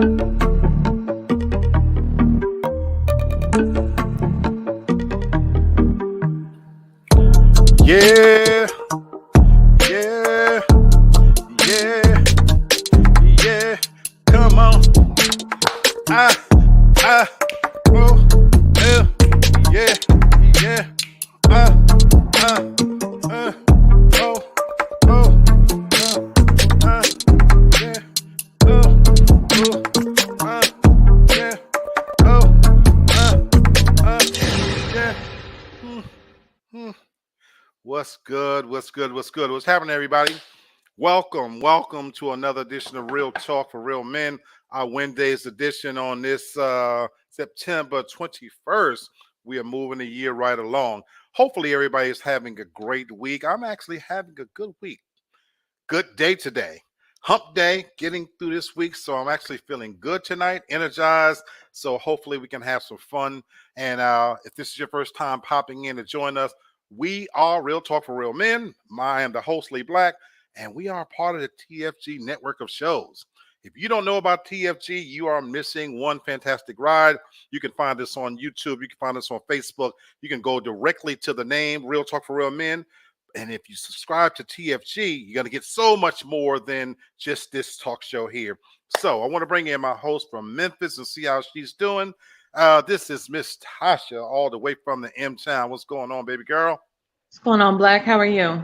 Yeah, yeah, yeah, yeah. Come on. I, oh, yeah, yeah. Uh, uh, oh, oh, yeah, yeah, yeah. Hmm, hmm. What's good? What's good? What's good? What's happening, everybody? Welcome to another edition of Real Talk for Real Men. Our Wednesday's edition on this September 21st. We are moving the year right along. Hopefully, everybody is having a great week. I'm actually having a good week. Good day today. Hump day, getting through this week. So I'm actually feeling good tonight, energized. So hopefully we can have some fun. And if this is your first time popping in to join us, we are Real Talk for Real Men. I am the host, Lee Black, and we are part of the TFG network of shows. If you don't know about TFG, you are missing one fantastic ride. You can find us on YouTube. You can find us on Facebook. You can go directly to the name, Real Talk for Real Men. And if you subscribe to TFG, you're going to get so much more than just this talk show here. So I want to bring in my host from Memphis and see how she's doing. This is Miss Tasha, all the way from the M-Town. What's going on, baby girl? What's going on, Black? How are you?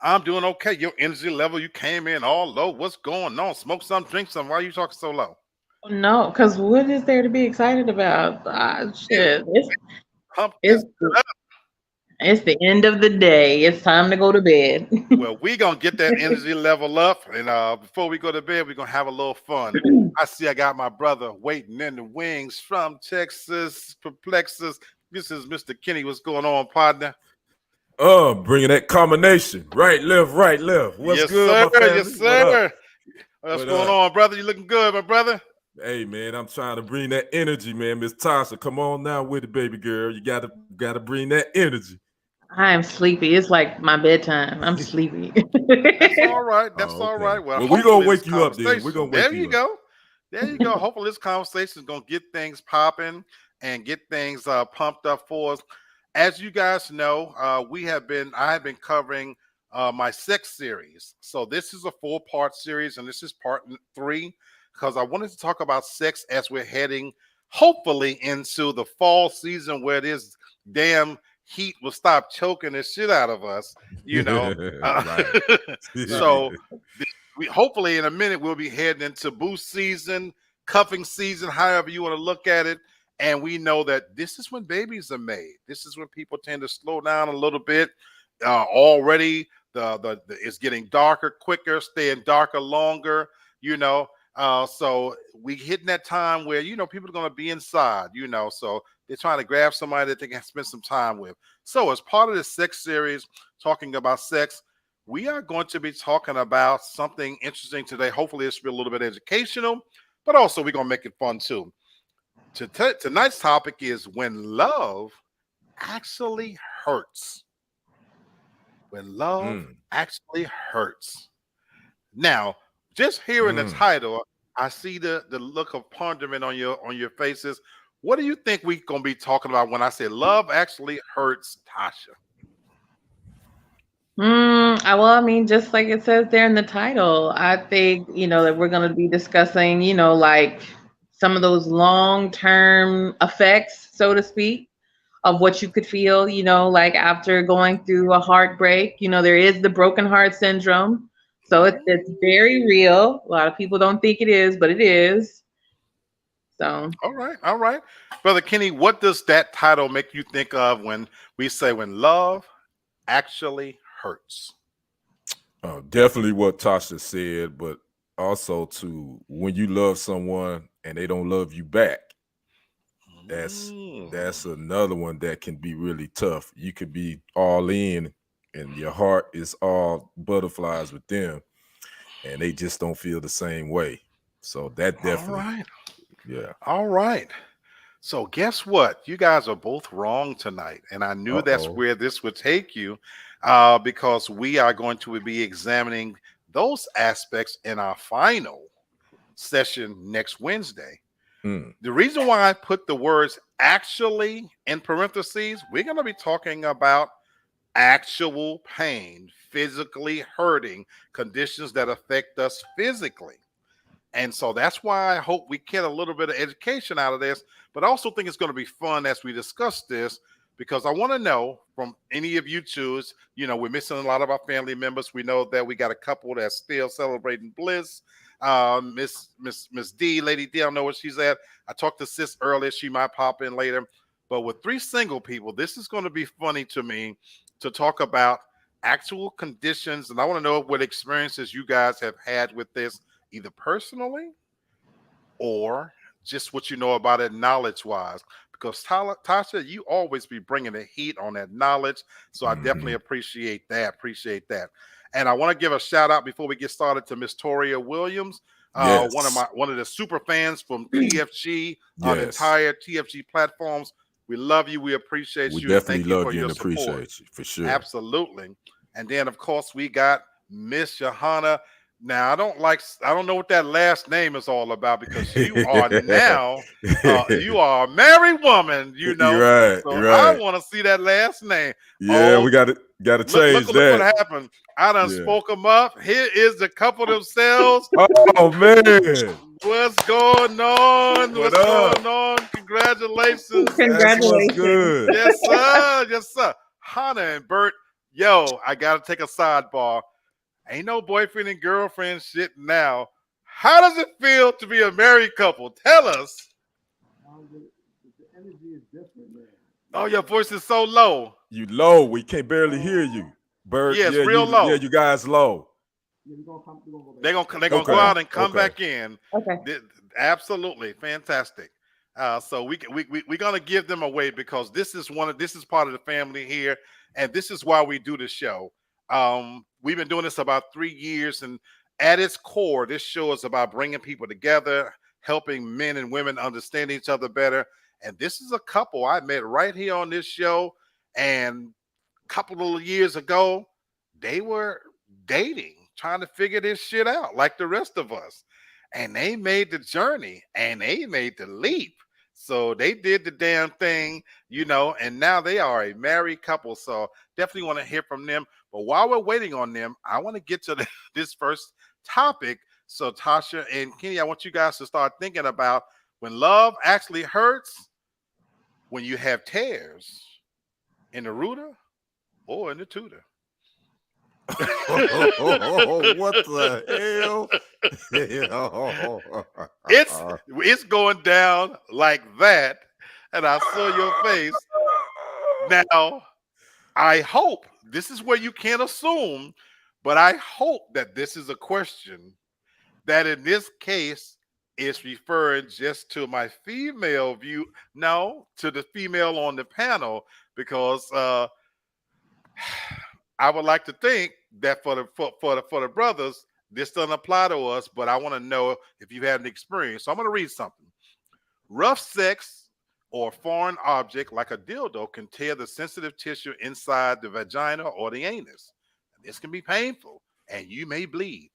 I'm doing okay. Your energy level, you came in all low. What's going on? Smoke some, drink some. Why are you talking so low? No, because what is there to be excited about? Shit, Hump it's this up. it's the end of the day. It's time to go to bed. Well, we're going to get that energy level up. And before we go to bed, we're going to have a little fun. I see I got my brother waiting in the wings from Texas, Perplexus. This is Mr. Kenny. What's going on, partner? Bringing that combination. Right, left, right, left. What's Yes, good, sir. my family? Yes, sir. What's What going up? on, brother? You looking good, my brother? Hey, man, I'm trying to bring that energy, man. Miss Tasha, come on now with it, baby girl. You gotta bring that energy. I am sleepy. It's like my bedtime. I'm sleepy. That's all right. That's Oh, all okay. right. Well, Well, we're gonna hopefully this wake you up then. We're conversation. gonna wake There you you up. go. There you go. Hopefully this conversation is gonna get things popping and get things pumped up for us. As you guys know, I have been covering my sex series. So this is a 4-part series, and this is part 3 because I wanted to talk about sex as we're heading, hopefully, into the fall season where this damn heat will stop choking the shit out of us. You know, Right. so we hopefully in a minute we'll be heading into boost season, cuffing season, however you want to look at it. And we know that this is when babies are made. This is when people tend to slow down a little bit. Already, the it's getting darker quicker, staying darker longer. You know, so we hitting that time where people are going to be inside. So they're trying to grab somebody that they can spend some time with. So as part of this sex series, talking about sex, we are going to be talking about something interesting today. Hopefully, this will be a little bit educational, but also we're going to make it fun too. Tonight's topic is when love actually hurts. When love actually hurts. Now, just hearing the title, I see the look of ponderment on your faces. What do you think we're gonna be talking about when I say love actually hurts, Tasha? Well, I mean, just like it says there in the title, I think, that we're going to be discussing, like some of those long-term effects, so to speak, of what you could feel, like after going through a heartbreak. There is the broken heart syndrome. So it's very real. A lot of people don't think it is, but it is. So, All right. Brother Kenny, what does that title make you think of when we say when love actually hurts? Definitely what Tasha said, but also to when you love someone and they don't love you back. That's another one that can be really tough. You could be all in and your heart is all butterflies with them and they just don't feel the same way. So that definitely, All right. yeah. All right. So guess what? You guys are both wrong tonight. And I knew that's Uh-oh. where this would take you because we are going to be examining those aspects in our final session next Wednesday. Mm. The reason why I put the words actually in parentheses, we're going to be talking about actual pain, physically hurting conditions that affect us physically. And so that's why I hope we get a little bit of education out of this, but I also think it's going to be fun as we discuss this because I want to know from any of you twos, we're missing a lot of our family members. We know that we got a couple that's still celebrating bliss. Miss D, Lady D, I don't know where she's at. I talked to Sis earlier. She might pop in later. But with 3 single people, this is going to be funny to me to talk about actual conditions. And I want to know what experiences you guys have had with this, either personally or just what you know about it knowledge wise. Because Tasha, you always be bringing the heat on that knowledge. So I definitely appreciate that. And I want to give a shout out before we get started to Miss Toria Williams, Yes. one of the super fans from TFG on Yes. entire TFG platforms. We love you. We appreciate We you. definitely Thank you love for you your and support. appreciate you for sure. Absolutely. And then of course we got Miss Johanna. Now I don't know what that last name is all about because you are now you are a married woman, You're right. So You're I right. want to see that last name. Yeah, Oh, we got to change look that. what happened. I done Yeah. spoke them up. Here is the couple themselves. Oh man. What's going on? What What's up? going on? Congratulations. That's what's Congratulations. good. Yes, sir. Yes, sir. Hannah and Bert. Yo, I gotta take a sidebar. Ain't no boyfriend and girlfriend shit now. How does it feel to be a married couple? Tell us. The energy is different, man. Oh, your voice is so low. You low. We can't barely hear you. Bert, Yeah, it's real low. Yeah, you guys low. Yeah, we're gonna go back. They're gonna Okay, go out and come okay. back in. Okay. Absolutely fantastic. So we're gonna give them away because this is part of the family here, and this is why we do the show. We've been doing this about 3 years, and at its core, this show is about bringing people together, helping men and women understand each other better. And this is a couple I met right here on this show, and a couple of years ago, they were dating, trying to figure this shit out like the rest of us. And they made the journey and they made the leap. So they did the damn thing, and now they are a married couple. So definitely want to hear from them. But while we're waiting on them, I want to get to this first topic. So Tasha and Kenny, I want you guys to start thinking about when love actually hurts, when you have tears in the rooter or in the tutor. What the hell? It's going down like that, and I saw your face. Now, I hope this is where you can't assume, but I hope that this is a question that in this case is referring just to my female view, no, to the female on the panel, because I would like to think that for the brothers, this doesn't apply to us, but I want to know if you had an experience. So I'm going to read something. Rough sex or foreign object like a dildo can tear the sensitive tissue inside the vagina or the anus. This can be painful, and you may bleed.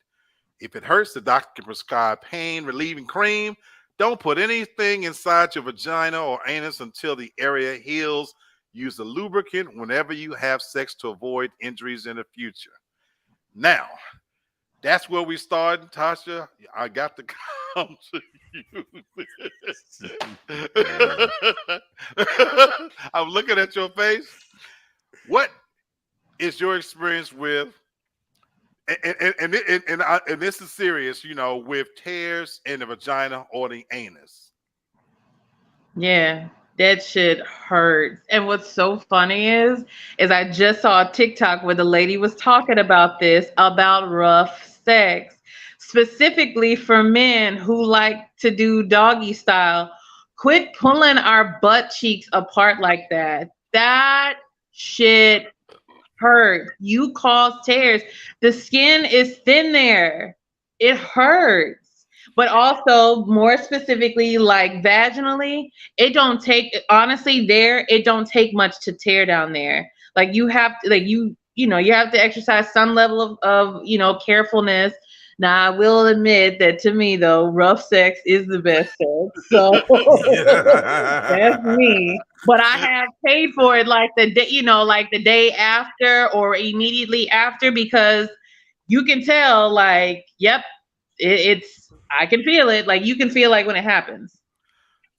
If it hurts, the doctor can prescribe pain-relieving cream. Don't put anything inside your vagina or anus until the area heals. Use a lubricant whenever you have sex to avoid injuries in the future. Now, that's where we started, Tasha. I got to come to you. I'm looking at your face. What is your experience with, and this is serious, with tears in the vagina or the anus? Yeah, that shit hurts. And what's so funny is I just saw a TikTok where the lady was talking about this, about rough sex, specifically for men who like to do doggy style. Quit pulling our butt cheeks apart like that. That shit hurts. You cause tears. The skin is thin there. It hurts. But also, more specifically, like vaginally, it don't take, honestly, it don't take much to tear down there. Like you have to, like you have to exercise some level of carefulness Now, I will admit that to me, though, rough sex is the best sex. So that's me. But I have paid for it like the day, like the day after or immediately after, because you can tell, like, yep, I can feel it. Like, you can feel like when it happens.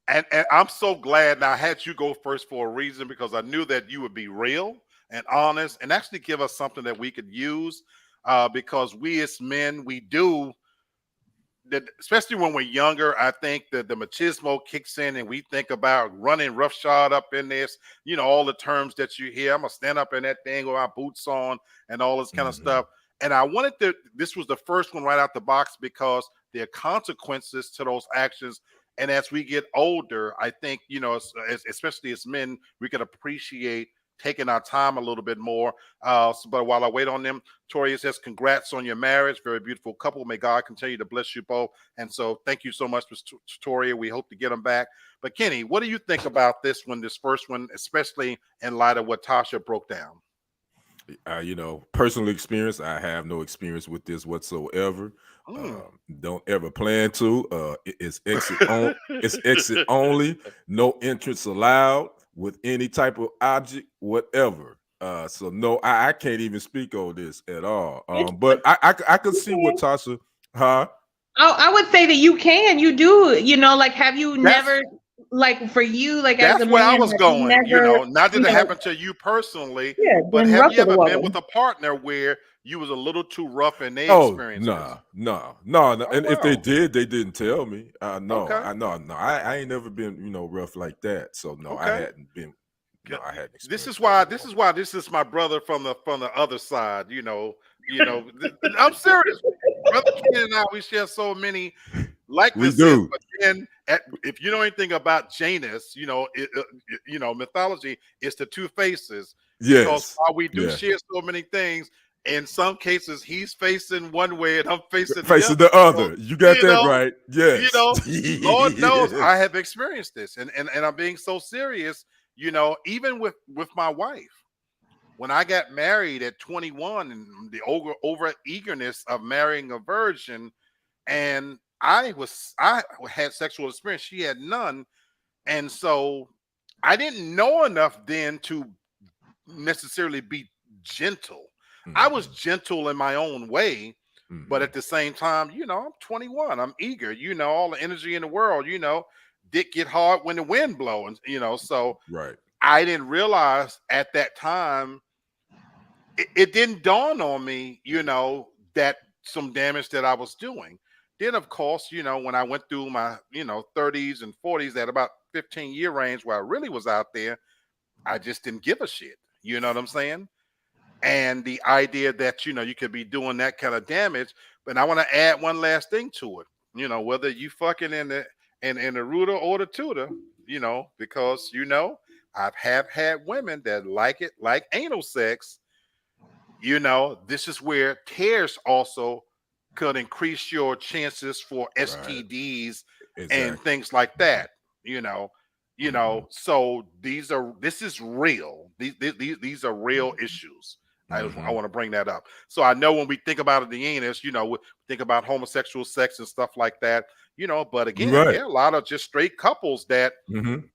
And I'm so glad now I had you go first for a reason, because I knew that you would be real and honest and actually give us something that we could use, because we as men, we do that, especially when we're younger. I think that the machismo kicks in and we think about running roughshod up in this, all the terms that you hear. I'm gonna stand up in that thing with my boots on and all this kind of Mhm. stuff. And I wanted this was the first one right out the box, because there are consequences to those actions. And as we get older, I think, especially as men, we can appreciate taking our time a little bit more. But while I wait on them, Tori says, congrats on your marriage. Very beautiful couple. May God continue to bless you both. And so thank you so much, Ms. Tori. We hope to get them back. But Kenny, what do you think about this first one, especially in light of what Tasha broke down? Personal experience. I have no experience with this whatsoever. Mm. Don't ever plan to. It's exit on. It's exit only. No entrance allowed with any type of object, whatever. So no, I can't even speak on this at all. But I could see what Tasha, huh? I would say that you can, you do, like, have you That's never, like, for you, like, as a That's where man, I have was you going, never, not that you it know, happened to you personally, yeah, but been have rough you with a ever been with woman? a partner where you was a little too rough in their Oh, experiences? nah, nah, no, no. Oh, And if they wow. did, they didn't tell me. No, Okay. no. I ain't never been, rough like that. So no, I Okay. hadn't been. G- No, I hadn't This is experienced that why at this all. is why this is my brother from the other side, I'm serious. Brother Ken and I, we share so many We likenesses, do. but then if you know anything about Janus, mythology, it's the two faces, because Yes. while we do Yeah. share so many things, in some cases he's facing one way and I'm facing the Facing other. the So, other. You got you that know, right. you Yes. know, Lord knows I have experienced this, and I'm being so serious. Even with my wife, when I got married at 21, and the over eagerness of marrying a virgin, and I had sexual experience, she had none, and so I didn't know enough then to necessarily be gentle. I was Mhm, gentle in my own way, but mhm. at the same time, I'm 21, I'm eager, all the energy in the world, dick get hard when the wind blows, so Right. I didn't realize at that time, it didn't dawn on me, that some damage that I was doing. Then, of course, when I went through my, 30s and 40s, at about 15-year range where I really was out there, I just didn't give a shit. You know what I'm saying? And the idea that, you could be doing that kind of damage. But I want to add one last thing to it. Whether you fucking in the rooter or the tutor, because, have had women that like it, like anal sex. This is where tears also could increase your chances for Right. STDs and Exactly. things like that. You know, Mhm, so this is real. These are real issues. I mhm. want to bring that up. So I know when we think about the anus, we think about homosexual sex and stuff like that. But You again, right. there are a lot of just straight couples that Mhm.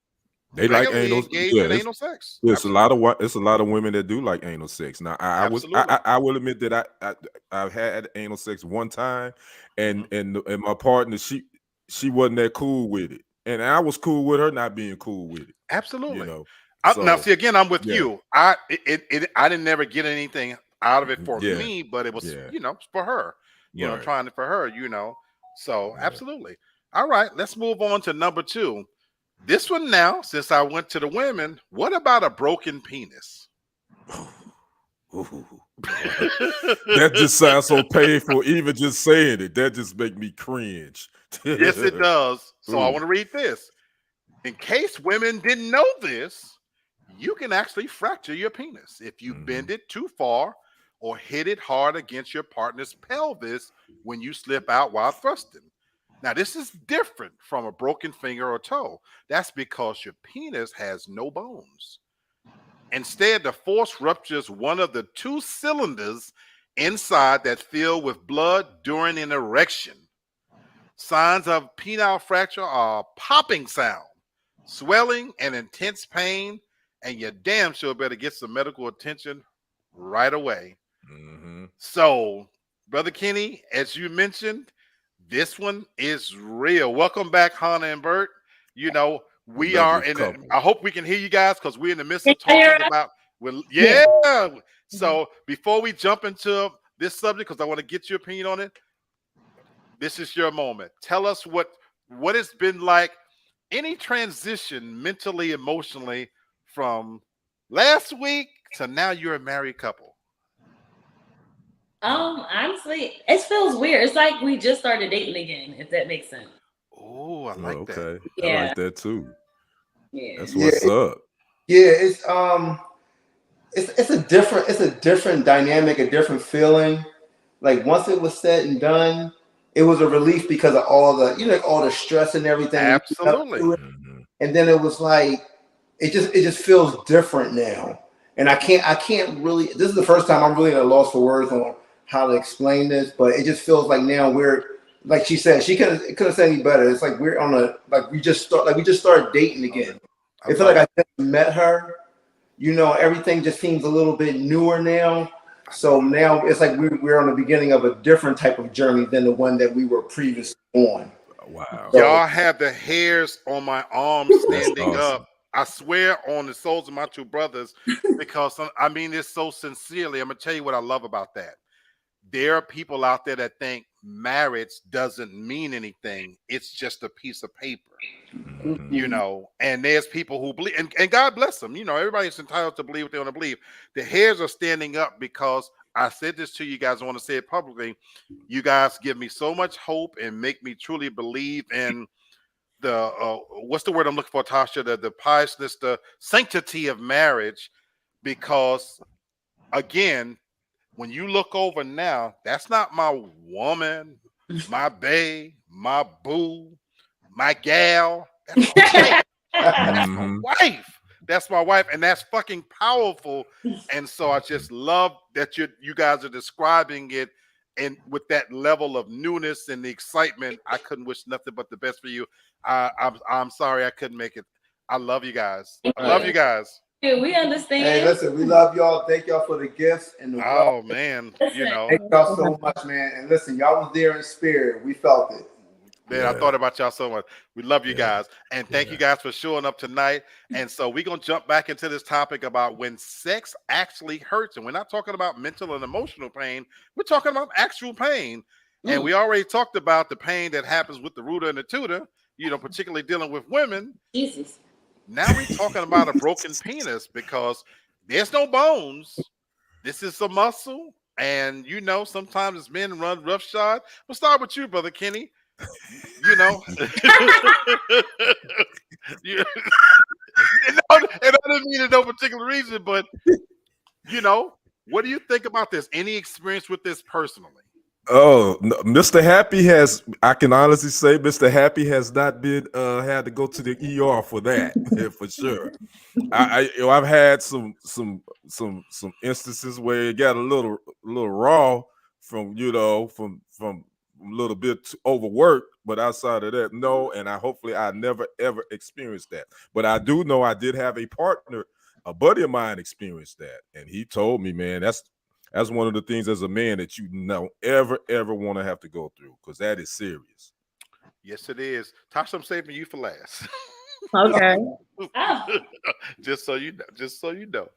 They like regularly anal. engage Yeah, in anal sex. it's a lot of Absolutely, it's a lot of women that do like anal sex. Now, absolutely. I will admit that I've had anal sex one time, and Mhm. my partner, she wasn't that cool with it, and I was cool with her not being cool with it. You Absolutely. know, Now, so see, again, I'm with yeah, you. I didn't never get anything out of it for yeah, me, but it was, yeah, for her, right, trying it for her, So yeah. absolutely. All right, let's move on to number two. This one now, since I went to the women, what about a broken penis? Ooh, boy. That just sounds so painful. Even just saying it, that just make me cringe. Yes, it does. So I Ooh. want to read this. In case women didn't know this, you can actually fracture your penis if you bend Mhm. it too far or hit it hard against your partner's pelvis when you slip out while thrusting. Now, this is different from a broken finger or toe. That's because your penis has no bones. Instead, the force ruptures one of the two cylinders inside that fill with blood during an erection. Signs of penile fracture are popping sound, swelling, and intense pain, and you damn sure better get some medical attention right away. Mm-hmm. So, Brother Kenny, as you mentioned, this one is real. Welcome back, Hannah and Bert. You know, we are Lovely in couple. I hope we can hear you guys because we're in the midst Can of you hear talking us? about, well, Yeah. yeah. So before we jump into this subject, because I want to get your opinion on it, this is your moment. Tell us what it's been like, any transition mentally, emotionally from last week to now you're a married couple. Honestly, it feels weird. It's like we just started dating again, if that makes sense. Oh, I Oh, like that. okay. I Yeah. like that too. Yeah. That's Yeah, what's up. Yeah, it's a different dynamic, a different feeling. Like once it was said and done, it was a relief because of all the all the stress and everything leading up Absolutely. to it. Mhm. And then it was like it just feels different now. And I can't really, this is the first time I'm really at a loss for words on how to explain this, but it just feels like now we're, like she said, she couldn't say any better. It's like we're on a, like we just started dating again. I It feels love like I just met her. Everything just seems a little bit newer now. So now it's like we're on the beginning of a different type of journey than the one that we were previously on. Wow. So Y'all have the hairs on my arms That's standing awesome. up. I swear on the souls of my two brothers, because I mean this so sincerely. I'm gonna tell you what I love about that. There are people out there that think marriage doesn't mean anything. It's just a piece of paper, Mhm. and there's people who believe, and God bless them. Everybody's entitled to believe what they want to believe. The hairs are standing up because I said this to you guys. I want to say it publicly. You guys give me so much hope and make me truly believe in the what's the word I'm looking for, Tasha? The piousness, the sanctity of marriage, because again, when you look over now, that's not my woman, my bae, my boo, my gal. That's my wife. That's my Mhm. wife. That's my wife, and that's fucking powerful. And so I just love that you guys are describing it, and with that level of newness and the excitement. I couldn't wish nothing but the best for you. I'm sorry I couldn't make it. I love you guys. Thank I love you you. guys. Yeah, we hey, understand. listen, we love y'all. Thank y'all for the gifts and the love. Oh man, Listen. Thank y'all so much, man. And listen, y'all was there in spirit. We felt it. man, I Yeah. thought about y'all so much. We love you Yeah. guys, and thank you Yeah. guys for showing up tonight. And so we're gonna jump back into this topic about when sex actually hurts, and we're not talking about mental and emotional pain. We're talking about actual pain. And we already talked about the pain that happens with the rooter and the tutor. Particularly dealing with women. Jesus. Now we're talking about a broken penis because there's no bones. This is a muscle. And sometimes it's men run roughshod. We'll start with you, Brother Kenny. You know. You- and I didn't mean it no particular reason, but what do you think about this? Any experience with this personally? Oh, no, Mr. Happy has, I can honestly say Mr. Happy has not been had to go to the ER for that for sure. I've had some instances where it got a little raw from from a little bit overworked, but outside of that, no. And hopefully I never ever experienced that. But I do know I did have a partner, a buddy of mine, experienced that, and he told me, man, that's one of the things as a man that you don't ever want to have to go through, because that is serious. Yes, it is. Tasha, I'm saving you for last. Okay. Oh, Just so you know. Just so you know.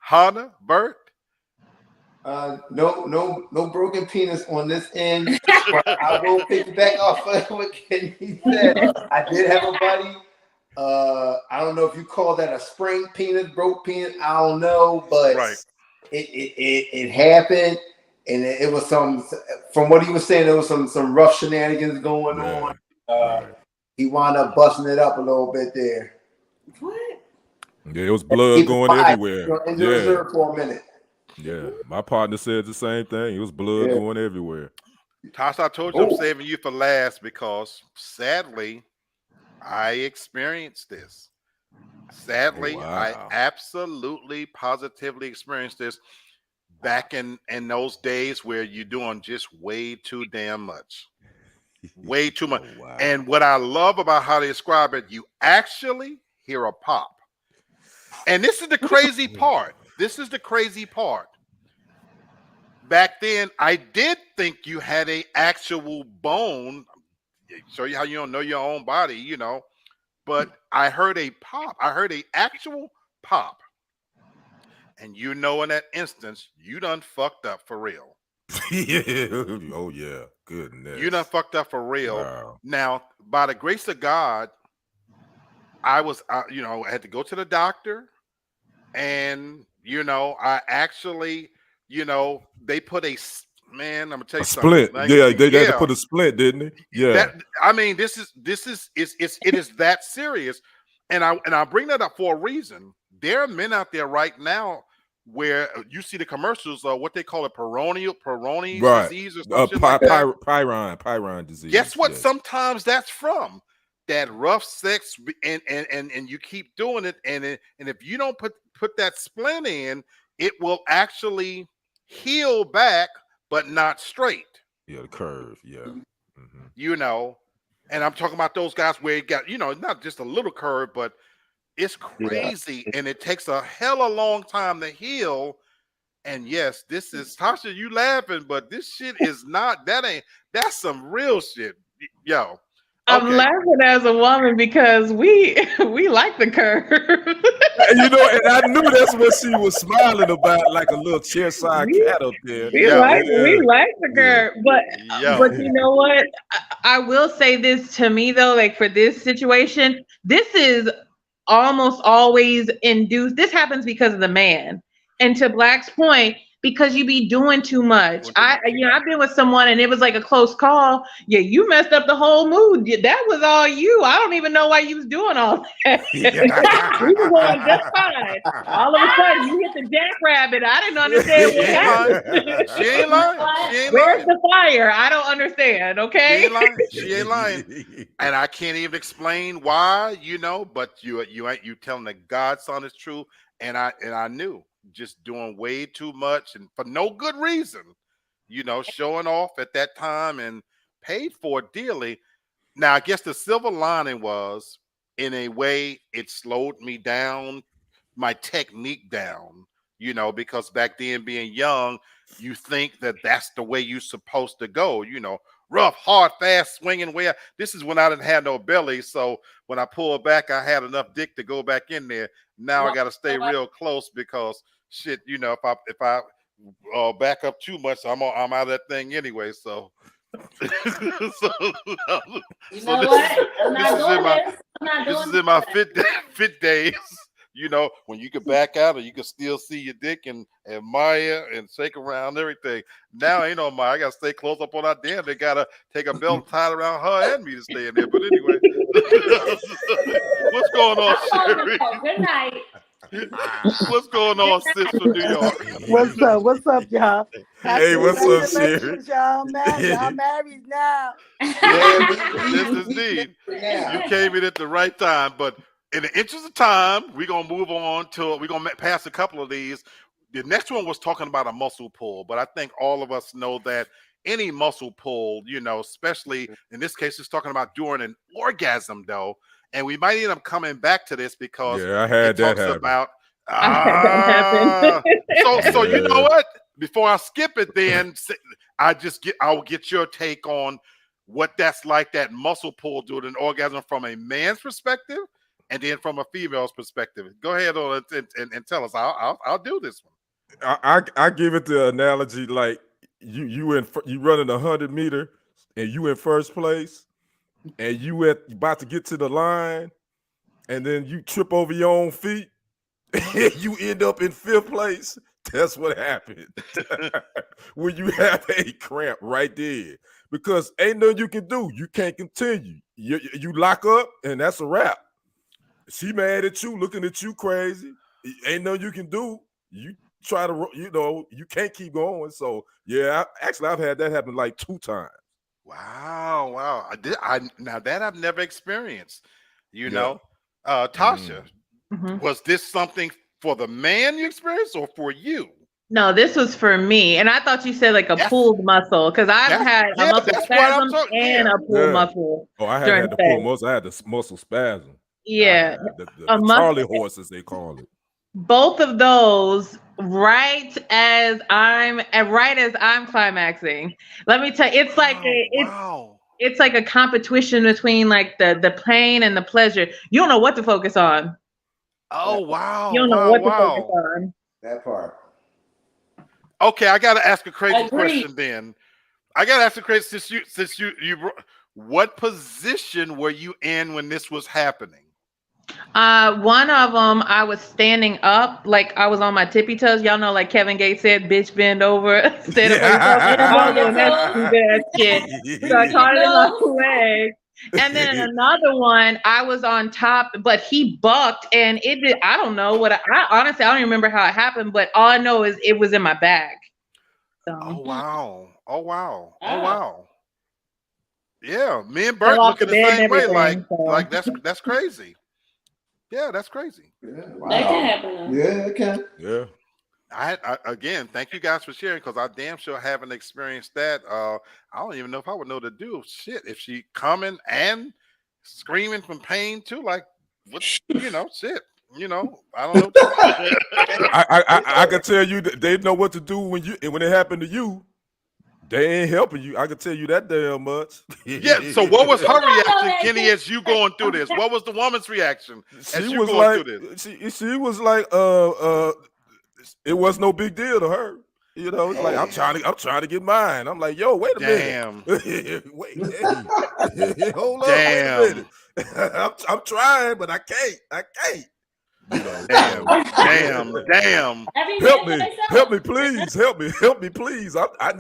Hannah, Bert. No broken penis on this end. But I will pick back off of what Kenny said. I did have a buddy. I don't know if you call that a sprained penis, broke penis. I don't know, but Right. it happened, and it was some. From what he was saying, there was some rough shenanigans going on. Yeah, right. He wound up busting it up a little bit there. what? Yeah, it was blood Keep it going quiet, everywhere. in the Yeah, reserve for a minute. yeah. My partner said the same thing. It was blood Yeah. going everywhere. Tasha, I told you I'm Oh. saving you for last because sadly, I experienced this. Sadly, I Wow. absolutely, positively experienced this. back in those days where you're doing just way too damn much. Way too much. Oh, wow. And what I love about how they describe it, you actually hear a pop. And this is the crazy part. This is the crazy part. Back then, I did think you had a actual bone. Show you how you don't know your own body, you know. But I heard a pop. I heard a actual pop. And you know, in that instance, you done fucked up for real. Oh yeah, goodness. You done fucked up for real. Wow. Now, by the grace of God, I was, you know, I had to go to the doctor, and you know, I actually, you know, they put man. I'm gonna tell you A splint. something. Yeah, they had to put a splint, didn't they? Yeah. That, I mean, it is that serious, and I bring that up for a reason. There are men out there right now where you see the commercials of what they call a Peyronie's Right. disease or something like that. Pyrine disease. Guess what? Yes. Sometimes that's from that rough sex, and you keep doing it, and if you don't put that splint in, it will actually heal back, but not straight. Yeah, the curve. Yeah. Mm-hmm. You know, and I'm talking about those guys where it got, you know, not just a little curve, but it's crazy, and it takes a hell of a long time to heal. And yes, this is Tasha. You laughing, but this shit is not. That's some real shit, yo. I'm laughing as a woman because we like the curve. And, you know, and I knew that's what she was smiling about, like a little chair-side cat up there. We like the curve, but you know what? I will say this to me though, like for this situation, this is almost always induced. This happens because of the man. And to Black's point, because you be doing too much. I've been with someone and it was like a close call. Yeah, you messed up the whole mood. That was all you. I don't even know why you was doing all that. We were going just fine. All of a sudden, you hit the jackrabbit. I didn't understand what happened. She ain't lying. Where's the fire? I don't understand. Okay. She ain't lying. And I can't even explain why, you know, but you telling the God's honest truth. And I knew. Just doing way too much and for no good reason, you know, showing off at that time and paid for it dearly. Now, I guess the silver lining was, in a way, it slowed me down, my technique down, you know, because back then being young, you think that that's the way you're supposed to go, you know, rough, hard, fast, swinging way. This is when I didn't have no belly. So when I pulled back, I had enough dick to go back in there. Now I got to stay real close because shit, you know, if I back up too much, I'm out of that thing anyway. So, you know what? I'm not doing this. This is in my fit days. You know, when you can back out and you can still see your dick and admire and shake around and everything. Now ain't no my. I gotta stay close up on that damn. They gotta take a belt tied around her and me to stay in there. But anyway, what's going on, Sherry? Good night. What's going on, sis from New York? What's up, y'all? Hey, what's up, Sherry? Y'all married now. Yes, indeed. You came in at the right time, but in the interest of time, we're gonna move on to pass a couple of these. The next one was talking about a muscle pull, but I think all of us know that any muscle pull, you know, especially in this case, it's talking about during an orgasm, though. And we might end up coming back to this because I had that happen. About happen. So you know what? Before I skip it, then I'll get your take on what that's like, that muscle pull during an orgasm from a man's perspective, and then from a female's perspective. Go ahead on and tell us. I'll do this one. I give it the analogy like you running 100-meter and you in first place. And you about to get to the line, and then you trip over your own feet, and you end up in 5th place. That's what happened when you have a cramp right there, because ain't nothing you can do. You can't continue. You lock up, and that's a wrap. She mad at you, looking at you crazy. Ain't nothing you can do. You try to, you know, you can't keep going. So yeah, I've had that happen like 2 times. Wow. Now that I've never experienced, you know. Tasha, was this something for the man you experienced or for you? No, this was for me, and I thought you said like a That's pulled muscle because I've that's had a yeah. muscle That's what I'm spasm talking. and Yeah. a pulled Yeah. muscle Oh, I during had the to pull phase. muscle. I had the muscle spasm. Yeah, The a Charlie muscle. horse, as they call it. Both of those right as I'm climaxing. Let me tell you, Wow. it's like a competition between like the pain and the pleasure. You don't know what to focus on. Oh That, You wow. don't know Wow. what to focus Wow. on. that part. Okay, I gotta ask a crazy Agreed. question then. I gotta ask a crazy what position were you in when this was happening? One of them, I was standing up, like I was on my tippy toes. Y'all know, like Kevin Gates said, "Bitch, bend over, stand up for yourself." Stand I on was your doing that toes. stupid ass shit. So I Big caught it in my nose. leg. And then another one, I was on top, but he bucked, and it did. I don't know what I honestly, I don't even remember how it happened, but all I know is it was in my bag. Oh So wow. Oh wow. Oh Oh. wow. Yeah, me and fell Bert off the looking the bed and same way. Like everything. So that's crazy. Yeah, that's crazy. Yeah, That can wow. happen. Though. Yeah, it can. Yeah. I again, thank you guys for sharing because I damn sure haven't experienced that. I don't even know if I would know to do shit if she coming and screaming from pain too. Like what shit. I don't know. What to I can tell you that they know what to do when it happened to you. They ain't helping you. I can tell you that damn much. Yeah. So what was You her don't know reaction, that Kenny, shit. as you going through this? What was the woman's reaction She as you was going like, through this? she was like, it was no big deal to her. It's like I'm trying to get mine. I'm like, yo, wait a minute. Damn. Wait, hey, hold up, wait a Damn. minute. I'm trying, but I can't. Damn. So, Damn. Have you help been me, to help me, please, help me, please. I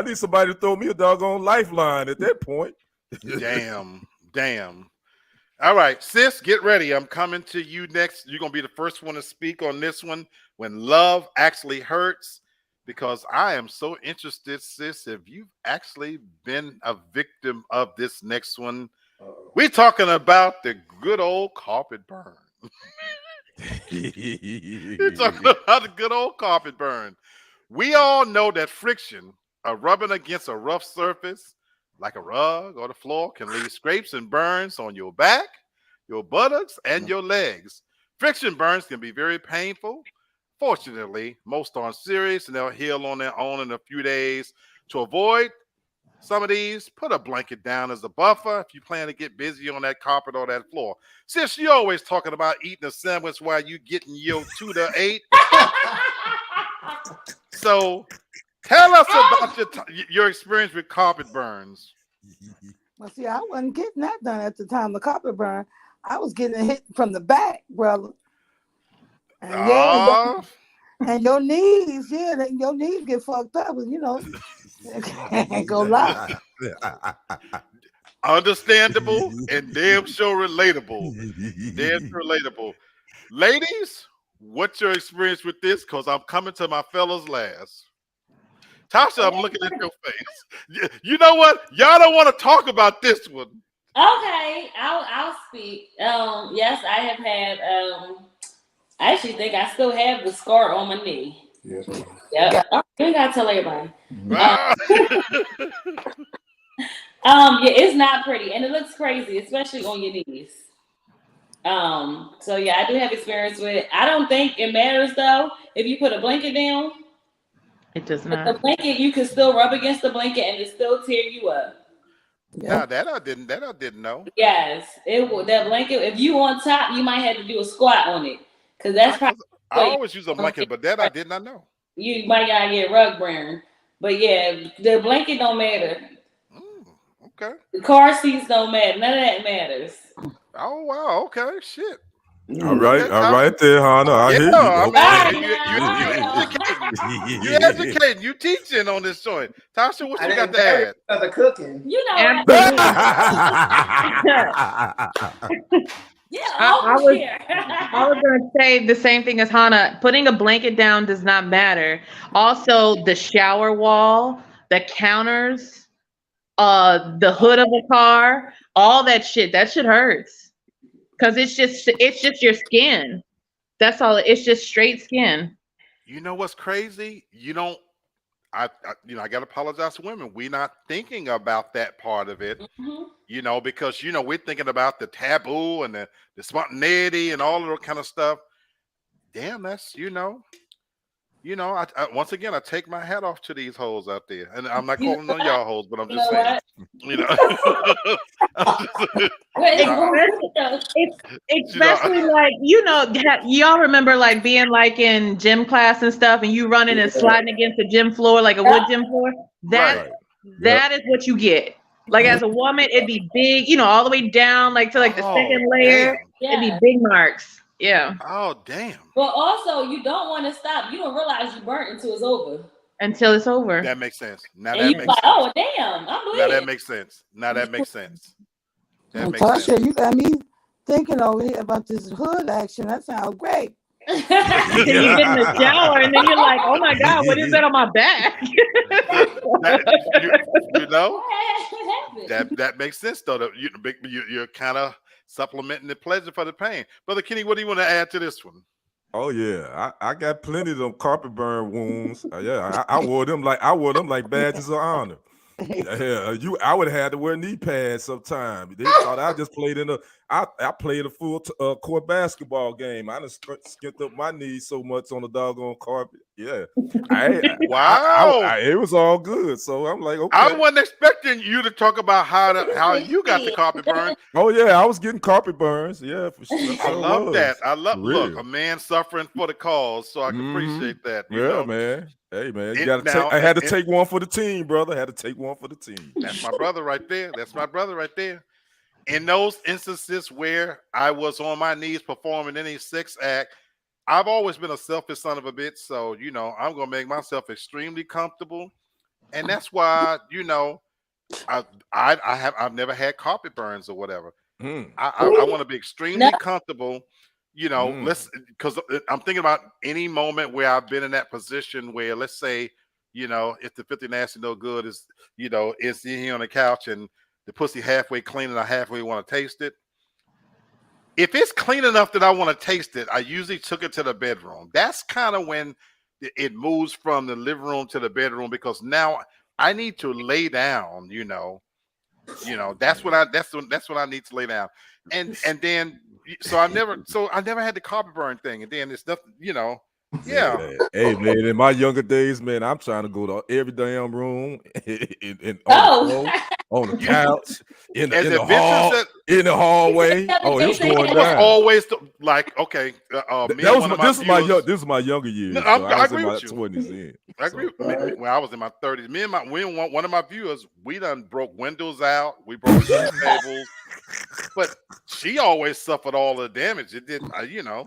need somebody to throw me a doggone lifeline at that point. Damn. All right, sis, get ready. I'm coming to you next. You're gonna be the first one to speak on this one. When love actually hurts, because I am so interested, sis, if you've actually been a victim of this next one. We're talking about the good old carpet burn. We're talking about the good old carpet burn. We all know that friction, rubbing against a rough surface, like a rug or the floor, can leave scrapes and burns on your back, your buttocks, and your legs. Friction burns can be very painful. Fortunately, most aren't serious and they'll heal on their own in a few days. To avoid some of these, put a blanket down as a buffer if you plan to get busy on that carpet or that floor. Since you're always talking about eating a sandwich while you getting your 2 to 8, so tell us about your experience with carpet burns. Well, see, I wasn't getting that done at the time the carpet burn. I was getting hit from the back, brother. And and your knees, your knees get fucked up, and can't go lie. Understandable and damn sure relatable. Damn sure relatable. Ladies, what's your experience with this? Because I'm coming to my fellas last. Tasha, I'm looking at your face. You know what? Y'all don't want to talk about this one. Okay, I'll speak. Yes, I have had. I actually think I still have the scar on my knee. Yes. Yep. Oh, you ain't gotta tell everybody. Ah. Yeah, it's not pretty, and it looks crazy, especially on your knees. So yeah, I do have experience with it. I don't think it matters though if you put a blanket down. it does But not. the blanket, you can still rub against the blanket, and it still tear you up. Nah, that I didn't know. Yes, it will. That blanket, if you on top, you might have to do a squat on it, because that's probably I always use a blanket, but that I did not know. you might gotta get rug burn. But yeah, the blanket don't matter. Okay. The car seats don't matter. None of that matters. Oh wow. Okay. Shit. All right, Okay, all right there, Hannah. I hear you. You educating, you teaching on this joint. Tasha, what you got to add? The cooking. You know, Absolutely. yeah, I over here. was gonna say the same thing as Hannah. Putting a blanket down does not matter. Also, the shower wall, the counters, the hood of a car, all that shit hurts. Cause it's just your skin. That's all. It's just straight skin. You know what's crazy? You don't. I got to apologize to women. We're not thinking about that part of it. Mhm. Because we're thinking about the taboo and the spontaneity and all of that kind of stuff. Damn, that's once again, I take my hat off to these hoes out there, and I'm not You calling know on y'all hoes, but I'm You just know saying, what? you know, I'm just- Wait, you know, you know, Especially like y'all remember like being like in gym class and stuff, and you running and sliding against the gym floor like a wood gym floor. That right? Right. Yep. that is what you get. Like as a woman, it'd be big, all the way down like to like the Oh second layer. damn! It'd be yeah. big marks. Yeah, Oh damn! But also, you don't want to stop. You don't realize you burnt until it's over, until it's over. That makes sense. Now and that you makes like, sense. oh damn, I'm Now that bleeding. makes sense. Now that makes sense. That And makes sense. Tasha, you got me thinking over here about this hood action. That sounds great. Then you get in the shower, and then you're like, "Oh my God, what is that on my back?" That you know What happened? that makes sense though. That you're kind of supplementing the pleasure for the pain. Brother Kenny, what do you want to add to this one? Oh yeah, I got plenty of them carpet burn wounds. Yeah, I wore them like badges of honor. Yeah, I would have had to wear knee pads sometime. They thought I just played I played a full court basketball game. I done skipped up my knees so much on the doggone carpet. Yeah, Wow. it was all good. So I'm like, I okay. wasn't expecting you to talk about how you got the carpet burned. Oh yeah, I was getting carpet burns. Yeah, for sure, I sure love that. was. I love For look, a real. man suffering for the cause, so I can Mm-hmm. appreciate that. Yeah, man. Hey man, you It gotta take now I had to and take one for the team, brother. I had to take one for the team. that's my brother right there. That's my brother right there. In those instances where I was on my knees performing any sex act, I've always been a selfish son of a bitch. So, I'm gonna make myself extremely comfortable. And that's why, I've never had carpet burns or whatever. Mm, I want to be No. extremely comfortable, mm. because I'm thinking about any moment where I've been in that position where, let's say, if the 50 nasty no good is in here on the couch and the pussy halfway clean and I halfway want to taste it. If it's clean enough that I want to taste it, I usually took it to the bedroom. That's kind of when it moves from the living room to the bedroom, because now I need to lay down, that's when I need to lay down. And then so I never had the carpet burn thing. And then it's nothing, yeah. Man, hey man, in my younger days, man, I'm trying to go to every damn room and on the Oh, floor, on the You couch, in as the adventurous hall, as in the hallway. Oh, it was Jason going it was down. always like, okay, me That and was one of my this is my viewers. this is my younger No, years though. I I was in agree my with you. 20s then. I So agree. When I was in my 30s, one of my viewers, we done broke windows out, we broke tables, but she always suffered all the damage. It didn't, you know,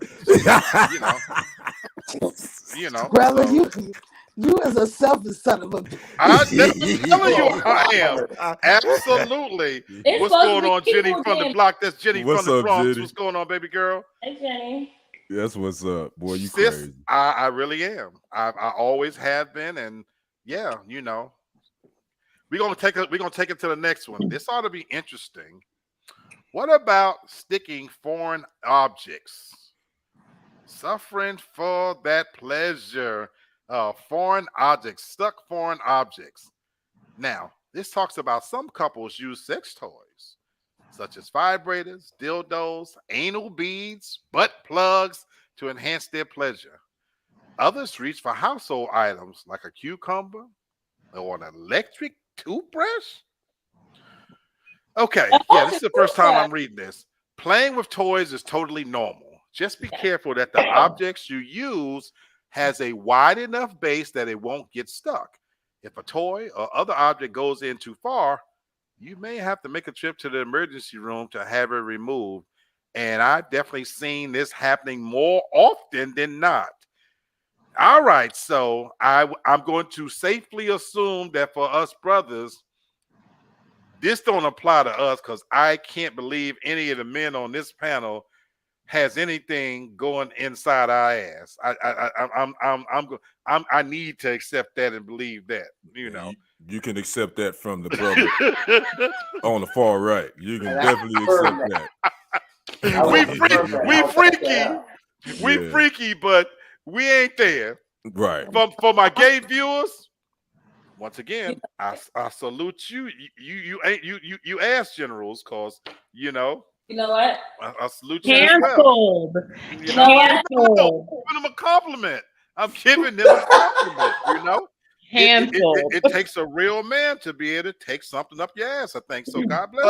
Brother, So you is a selfish son of a bitch. I'm telling you, I am absolutely. it's What's supposed to going be on, Jenny people from the being. block? That's Jenny from What's the up, Bronx. Jenny? What's going on, baby girl? Hey, Jenny. That's what's up, boy. You Sis, crazy. I really am. I always have been, and yeah, we're gonna take it to the next one. This ought to be interesting. What about sticking foreign objects? Suffering for that pleasure. Foreign objects, stuck foreign objects. Now, this talks about some couples use sex toys, such as vibrators, dildos, anal beads, butt plugs to enhance their pleasure. Others reach for household items like a cucumber or an electric toothbrush. Okay, yeah, this is the first time I'm reading this. Playing with toys is totally normal. Just be careful that the objects you use has a wide enough base that it won't get stuck. If a toy or other object goes in too far, you may have to make a trip to the emergency room to have it removed. And I've definitely seen this happening more often than not. All right, so I'm going to safely assume that for us brothers, this don't apply to us, because I can't believe any of the men on this panel has anything going inside our ass. I need to accept that and believe that. You can accept that from the brother on the far right. You can definitely accept that. We freaky, we freaky, but we ain't there. Right. For my gay viewers, once again, I salute you. You ain't you ass generals, cause You know what? I salute you as well. Canceled. You know, Canceled. I'm giving them a compliment. I'm giving them a compliment. You know, Canceled. it takes a real man to be able to take something up your ass. I think so. God bless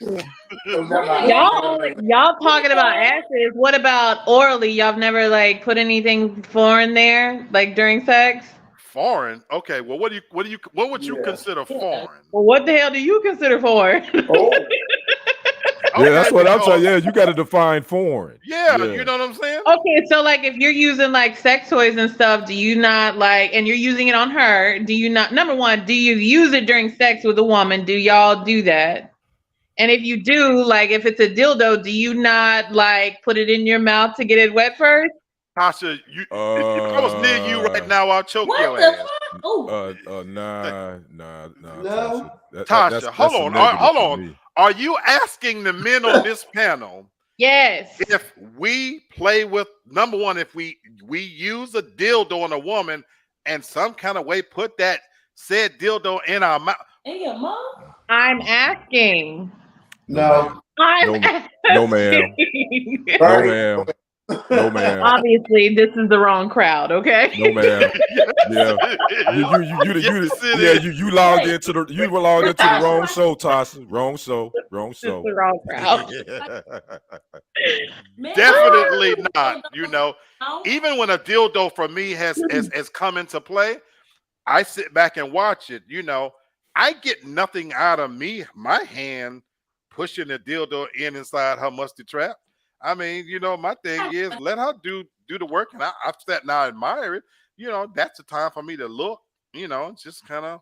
you. Y'all talking about asses. What about orally? Y'all never like put anything foreign there, like during sex? Foreign. Okay. Well, what would you consider foreign? Well, what the hell do you consider foreign? Oh, Yeah, that's what I'm saying. because- Yeah, you got to define foreign. Yeah, you know what I'm saying? Okay, so like if you're using like sex toys and stuff, do you not like, and you're using it on her, do you not, number one, do you use it during sex with a woman? Do y'all do that? And if you do, like if it's a dildo, do you not like put it in your mouth to get it wet first? Tasha, if I was near you right now, I'll choke What your the ass. fuck? Oh, Nah, No. Tasha. Tasha, That's hold a on. negative Hold for on. me. Are you asking the men on this panel Yes. if we play with, number one, if we use a dildo on a woman and some kind of way put that said dildo in our mouth? and your mom? I'm asking. no. I'm No, asking. no, ma'am. No, Right. ma'am. No, ma'am. Obviously, this is the wrong crowd, okay? No, ma'am. Yeah. You logged into the wrong show, Tasha. Wrong show. Wrong This is show. the wrong crowd. Man, Definitely I not. don't You know. know, even when a dildo for me has come into play, I sit back and watch it. You know, I get nothing out of my hand pushing the dildo inside her musty trap. I mean, you know, my thing is let her do the work, and I've sat now admire it. You know, that's the time for me to look. You know, just kind of,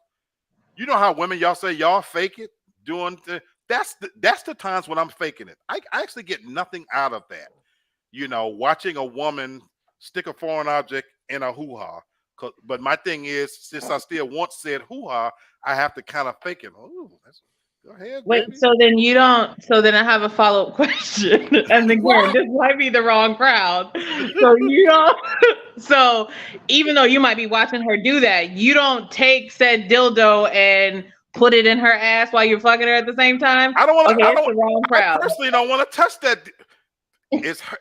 you know how women y'all say y'all fake it doing. That's the times when I'm faking it. I actually get nothing out of that. You know, watching a woman stick a foreign object in a hoo-ha. But my thing is, since I still want said hoo-ha, I have to kind of fake it. Oh, go ahead, Wait, baby. so then you don't, so then I have a follow-up question. And again, What? this might be the wrong crowd. So you don't, so even though you might be watching her do that, you don't take said dildo and put it in her ass while you're fucking her at the same time? I don't want to. Okay, it's the wrong I crowd. personally don't want to touch that.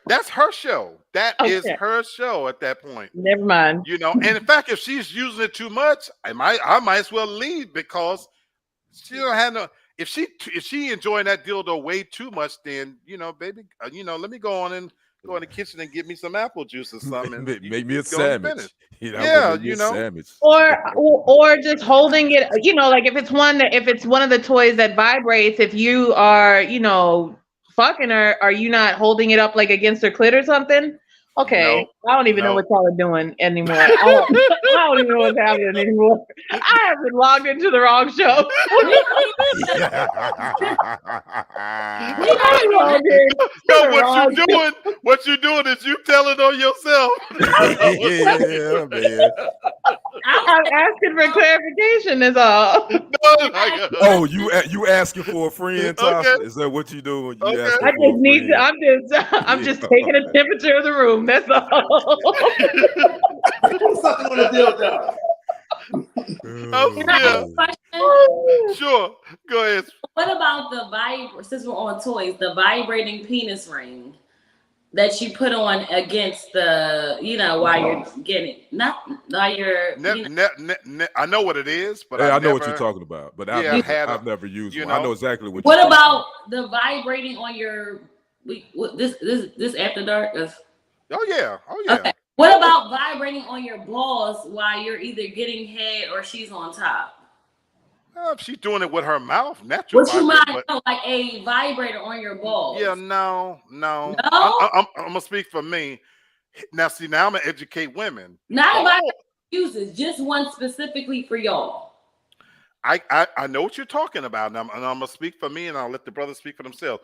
That's her show. That is Okay. her show at that point. Never mind. You know, and in fact, if she's using it too much, I might as well leave, because she don't have no. If she enjoying that dildo way too much, then you know, baby, you know, let me go in the kitchen and get me some apple juice or something. And Make you me a just go and sandwich. finish. You know, Yeah, make me you a know. sandwich. Or just holding it, you know, like if it's one of the toys that vibrates, if you are, you know, fucking her, are you not holding it up like against her clit or something? Okay, I don't even know what y'all are doing anymore. I don't even know what's happening anymore. I have been logged into the wrong show. I'm logged in to No, the wrong show. what you doing is you telling on yourself. Yeah, man. I'm asking for clarification. Is all. Oh, you asking for a friend, Tasha? Okay. Is that what you doing? You Okay. asking I for a just need to. friend? I'm just taking a temperature of the room. That's all. Put something on the dildo. Can I ask a question? Sure. Go ahead. What about since we're on toys, the vibrating penis ring that you put on against the, you know, while you're getting it, not while you're. I know what it is, but Yeah, I know never, what you're talking about, but Yeah, I've never used you one. I know. know exactly what. What you're about the vibrating on your? This after dark is. Oh yeah. Okay. What about vibrating on your balls while you're either getting head or she's on top? If she's doing it with her mouth, natural. What you might know, like a vibrator on your balls. Yeah, no. No? I'm gonna speak for me. Now, see, now I'm gonna educate women. Not a vibrator uses, just one specifically for y'all. I know what you're talking about, and I'm gonna speak for me, and I'll let the brothers speak for themselves.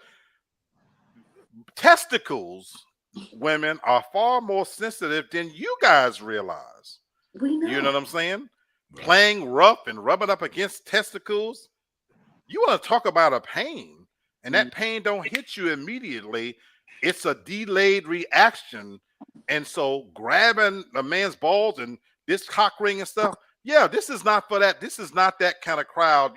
Testicles, women are far more sensitive than you guys realize. We know. You know what I'm saying? Playing rough and rubbing up against testicles. You want to talk about a pain, and that pain don't hit you immediately. It's a delayed reaction And so grabbing a man's balls and this cock ring and stuff, yeah, this is not for that. This is not that kind of crowd,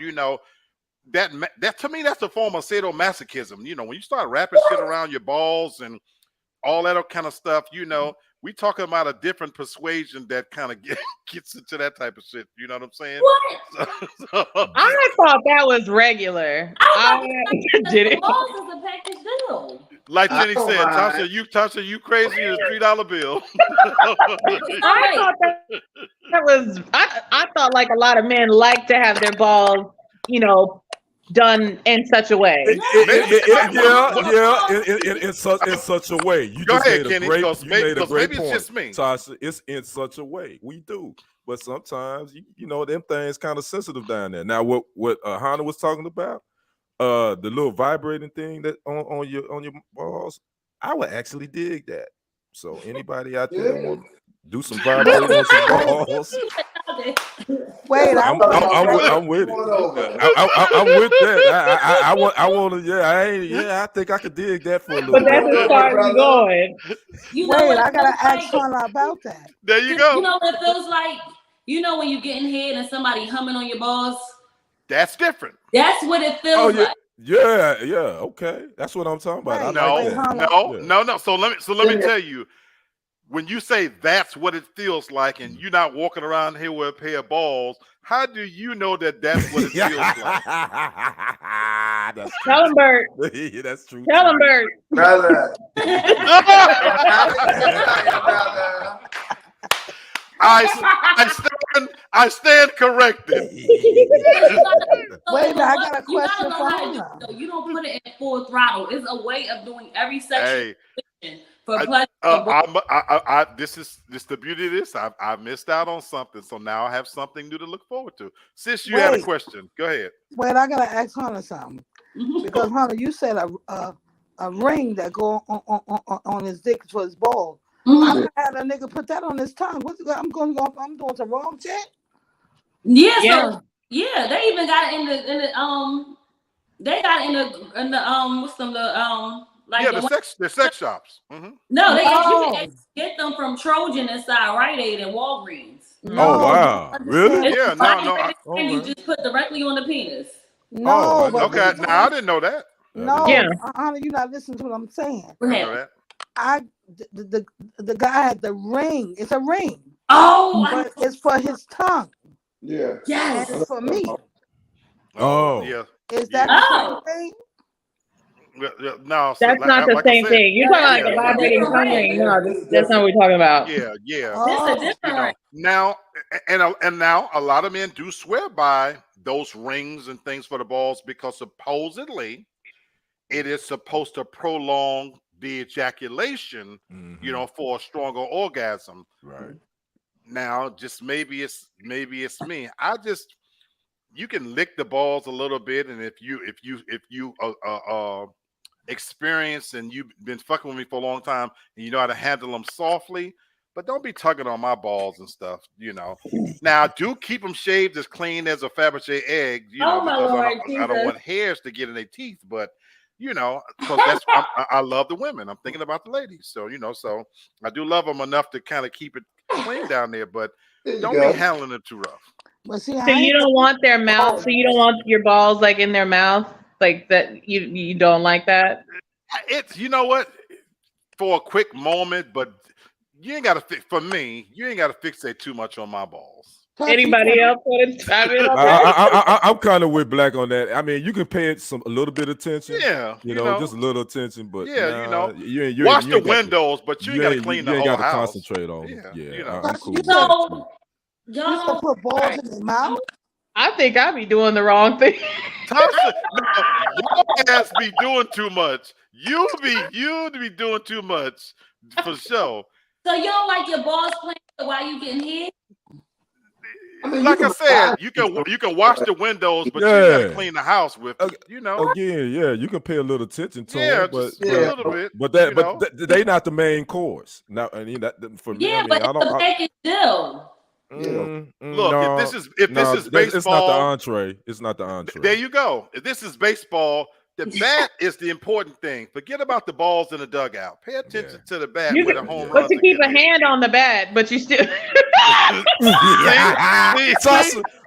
that to me, that's a form of sadomasochism. When you start wrapping shit around your balls and all that kind of stuff, we talking about a different persuasion that kind of gets into that type of shit. You know what I'm saying? What? I thought that was regular. I did it. Balls is a package deal. Like Jenny don't said, mind. Tasha, you crazy as $3 bill. I thought that was. I thought like a lot of men like to have their balls, done in such a way. In such a way. You Go just ahead, made a Kenny, great, because you made a great maybe point, it's just me. Tasha. It's in such a way. We do, but sometimes them things kind of sensitive down there. Now, what Hannah was talking about, the little vibrating thing that on your balls, I would actually dig that. So anybody out there that want to do some vibrating on some balls? Wait, I'm with it. I'm with that. I want to. Yeah, I think I could dig that for a little But that's bit. as far as we going. Wait, I gotta ask Shauna about that. There you go. You know what it feels like? When you're getting head and somebody humming on your balls? That's different. That's what it feels like. Yeah, okay. That's what I'm talking about. No. So let me tell you. When you say that's what it feels like, and you're not walking around here with a pair of balls, how do you know that that's what it feels like? Tell him, Bert. That's true. Tell him, Bert. Brother. I stand corrected. Wait, I got a question for Hannah. You don't put it in full throttle. It's a way of doing every section for pleasure. This is the beauty of this. I missed out on something, so now I have something new to look forward to. Sis, you had a question. Go ahead. Wait, I gotta ask Hannah something because Hannah, you said a ring that go on his dick for his balls. I had a nigga put that on his tongue. I'm doing some wrong shit. Yeah. So they even got it in the they got it in the what's them the sex shops. Mm-hmm. No, you can get them from Trojan inside Rite Aid and Walgreens. Oh wow, really? Yeah, no. You just put directly on the penis. No, okay. Now I didn't know that. No, Yeah. Honor, you're not listening to what I'm saying. I know that. The guy had the ring. It's a ring. But it's for his tongue. Yeah. Yes. And it's for me. Oh. Yeah. Is that the same thing? No, that's not the same thing. You're talking like a vibrating tongue ring. No, that's not what we're talking about. Yeah. Oh. This is different. Now now a lot of men do swear by those rings and things for the balls because supposedly it is supposed to prolong the ejaculation, for a stronger orgasm. Right. Now, just maybe it's me. You can lick the balls a little bit, and if you experience and you've been fucking with me for a long time and you know how to handle them softly, but don't be tugging on my balls and stuff. Now do keep them shaved as clean as a Fabergé egg. Because I don't want hairs to get in their teeth, but. Because I love the women. I'm thinking about the ladies. So, so I do love them enough to kind of keep it clean down there, but don't be handling it too rough. Well, see, so you don't want their mouth. So you don't want your balls like in their mouth, like that. You don't like that. It's what, for a quick moment, but you ain't got to fix. For me, you ain't got to fixate too much on my balls. Anybody else want to chime in on that? I'm kind of with Black on that. I mean, you can pay it a little bit of attention. Yeah, just a little attention. But you wash the windows, but you ain't got to clean the whole house. You ain't got to concentrate on it. Yeah, I'm cool. So, you can put balls in your mouth. I think I be doing the wrong thing. Tasha, your ass be doing too much. You be doing too much for sure. So you don't like your balls playing while you getting hit? Like I said, you can wash the windows, but you gotta clean the house with it, Again, you can pay a little attention to them, but a little bit. But they not the main course. Now, I mean, for me, but it's a package deal. Look, if this is baseball, it's not the entree. It's not the entree. There you go. If this is baseball, The bat is the important thing. Forget about the balls in the dugout. Pay attention to the bat You where can- the home But runs to are keep a getting hit. hand on the bat, but you still. See?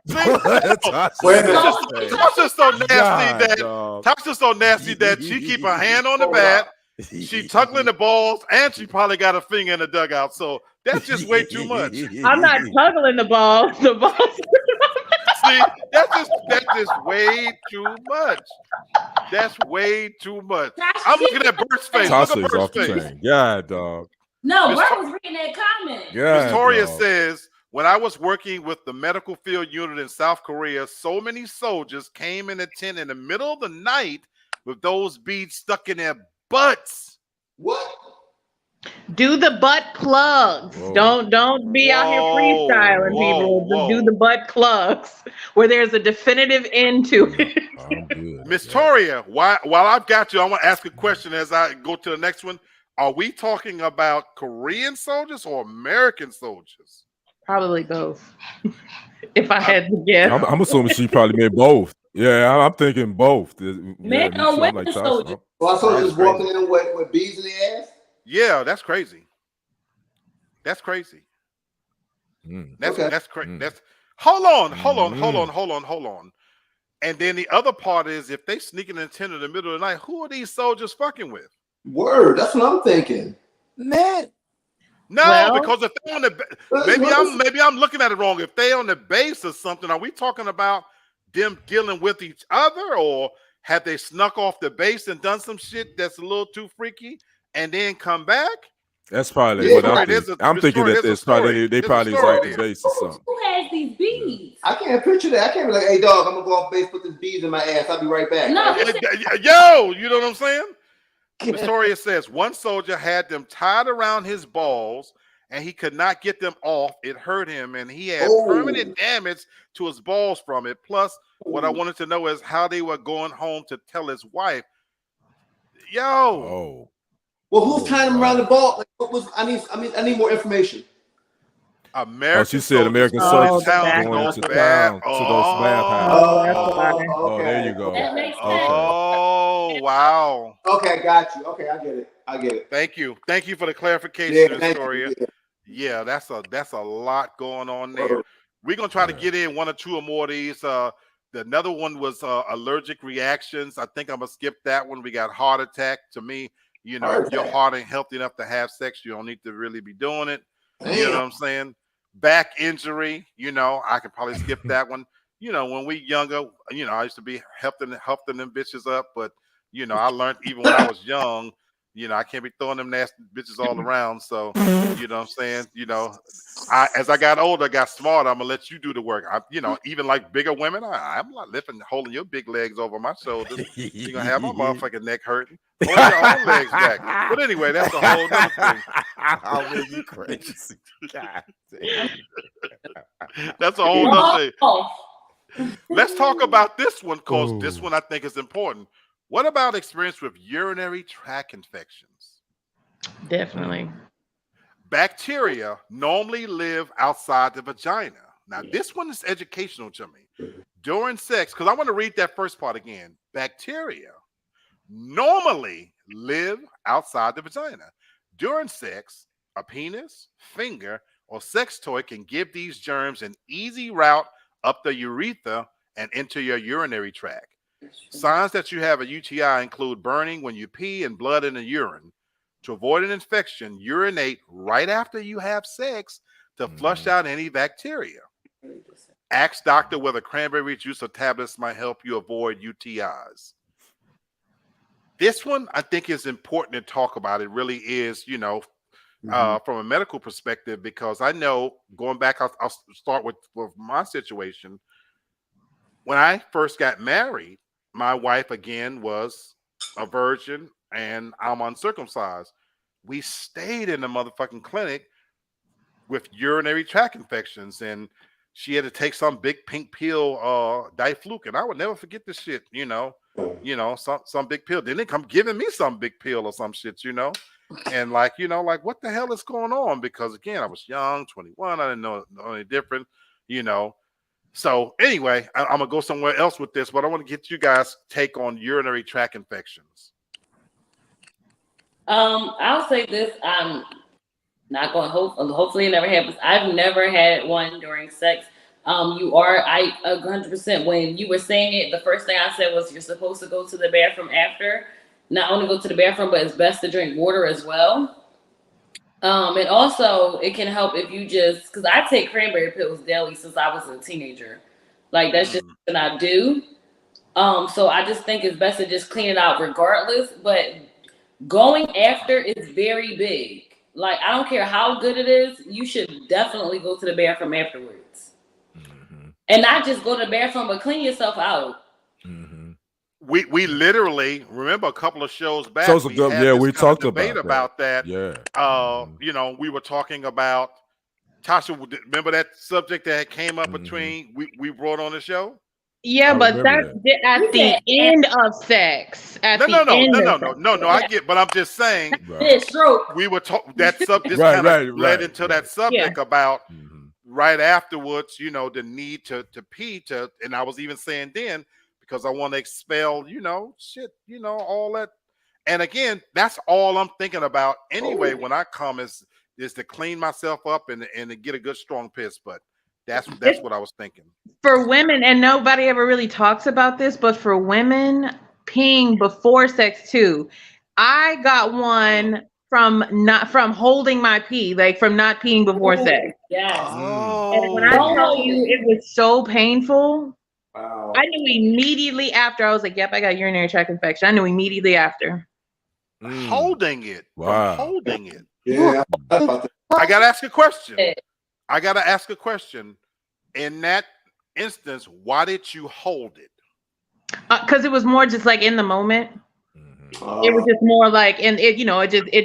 Tasha, Wait a minute. Tasha's so nasty that dog. Tasha's so nasty that she keep her hand on the bat. She tugging the balls, and she probably got a finger in the dugout. So that's just way too much. I'm not tuggling the ball. The ball. See, that's just way too much. That's way too much. I'm looking at Bert's face. Look Tasha at is Bert's off the face. chain. Yeah, dog. No, Miss Bert Tor- was reading that comment. Yeah, Victoria dog. says, when I was working with the medical field unit in South Korea, so many soldiers came in a tent in the middle of the night with those beads stuck in their butts. What? Do the butt plugs. Whoa. Don't be out here Whoa, freestyling, people. whoa. Do the butt plugs where there's a definitive end to it. I'm good. Miss Toria, while I've got you, I want to ask a question as I go to the next one. Are we talking about Korean soldiers or American soldiers? Probably both. If I had to guess. I'm assuming she probably made both. Yeah, I'm thinking both. Men or women soldiers? Well, I saw That's just walking in with beads in their ass. Yeah, that's crazy. That's crazy. Mm. That's crazy. Mm. That's hold on. And then the other part is if they sneaking in the tent in the middle of the night, who are these soldiers fucking with? Word, that's what I'm thinking. Man, No, Well- because if they on the maybe I'm looking at it wrong. If they on the base or something, are we talking about them dealing with each other, or have they snuck off the base and done some shit that's a little too freaky and then come back? That's probably Yeah, what I'm Story, thinking. there's a- I'm there's thinking story, that there's a it's probably story. they There's a probably is story off the there. base or something. Who has these beads? I can't picture that. I can't be like, hey dog, I'm gonna go off base, put this beads in my ass. I'll be right back. No, Yo, you know what I'm saying? Victoria says one soldier had them tied around his balls and he could not get them off. It hurt him and he had permanent damage to his balls from it. Plus, what I wanted to know is how they were going home to tell his wife. Yo, Oh, Well, who's tying him around the ball? Like, what was? I need more information. American. she said American soldiers sounds going no to bad. town, to those bathhouses. Oh, that's why. Oh, there you go. that makes sense. Oh, wow. Okay, got you. Okay, I get it. Thank you for the clarification, Yeah, thank Victoria. you. Yeah, that's a lot going on there. We're gonna try to get in one or two or more of these. Another one was allergic reactions. I think I'm gonna skip that one. We got heart attack. To me, you know, Heart if your attack. heart ain't healthy enough to have sex, you don't need to really be doing it. Damn. You know what I'm saying? Back injury, you know, I could probably skip that one. You know, when we younger, you know, I used to be helping them bitches up, but you know, I learned even when I was young, you know, I can't be throwing them nasty bitches all around. So, you know what I'm saying? You know, as I got older, I got smarter. I'm gonna let you do the work. You know, even like bigger women, I'm not holding your big legs over my shoulders. You're gonna have my motherfucking neck hurting. Hold your own legs back. But anyway, that's a whole other thing. Oh, man, you crazy. God damn. That's a whole other thing. Oh, Let's talk about this one because this Ooh. one I think is important. What about experience with urinary tract infections? Definitely. Bacteria normally live outside the vagina. Now, this one is educational to me. During sex, because I want to read that first part again. Bacteria normally live outside the vagina. During sex, a penis, finger, or sex toy can give these germs an easy route up the urethra and into your urinary tract. Signs that you have a UTI include burning when you pee and blood in the urine. To avoid an infection, urinate right after you have sex to flush out any bacteria. Ask doctor whether cranberry juice or tablets might help you avoid UTIs. This one I think is important to talk about. It really is, you know, from a medical perspective, because I know going back, I'll start with my situation. When I first got married, my wife again was a virgin and I'm uncircumcised. We stayed in the motherfucking clinic with urinary tract infections, and she had to take some big pink pill, diflucan. I would never forget this shit, you know, some big pill. Then they come giving me some big pill or some shit, you know, and like, you know, like what the hell is going on? Because again, I was young, 21, I didn't know any different, you know. So anyway, I'm gonna go somewhere else with this, but I want to get you guys' take on urinary tract infections. I'll say this. I'm not going. Hopefully, it never happens. I've never had one during sex. I 100%. When you were saying it, the first thing I said was you're supposed to go to the bathroom after. Not only go to the bathroom, but it's best to drink water as well. And also it can help if you just because I take cranberry pills daily since I was a teenager. Like that's just something I do. So I just think it's best to just clean it out regardless. But going after is very big. Like I don't care how good it is, you should definitely go to the bathroom afterwards. And not just go to the bathroom, but clean yourself out. We literally remember a couple of shows back. We talked debate about that. Yeah. You know, we were talking about Tasha. Remember that subject that came up between we brought on the show? Yeah, but that's at the end of sex. No. I get, but I'm just saying. We were talking that subject led into that subject about right afterwards. You know, the need to pee and I was even saying then because I want to expel. You know, shit. You know, all that. And again, that's all I'm thinking about anyway. When I come is to clean myself up and to get a good strong piss, but. That's what I was thinking. For women, and nobody ever really talks about this, but for women, peeing before sex too. I got one from holding my pee, like from not peeing before sex. Yes. And when I tell you it was so painful, I knew immediately after. I was like, "Yep, I got urinary tract infection." I knew immediately after. Holding it. Wow. Holding it. Yeah. I gotta ask a question. In that instance, why did you hold it? Because it was more just like in the moment. It was just more like, and it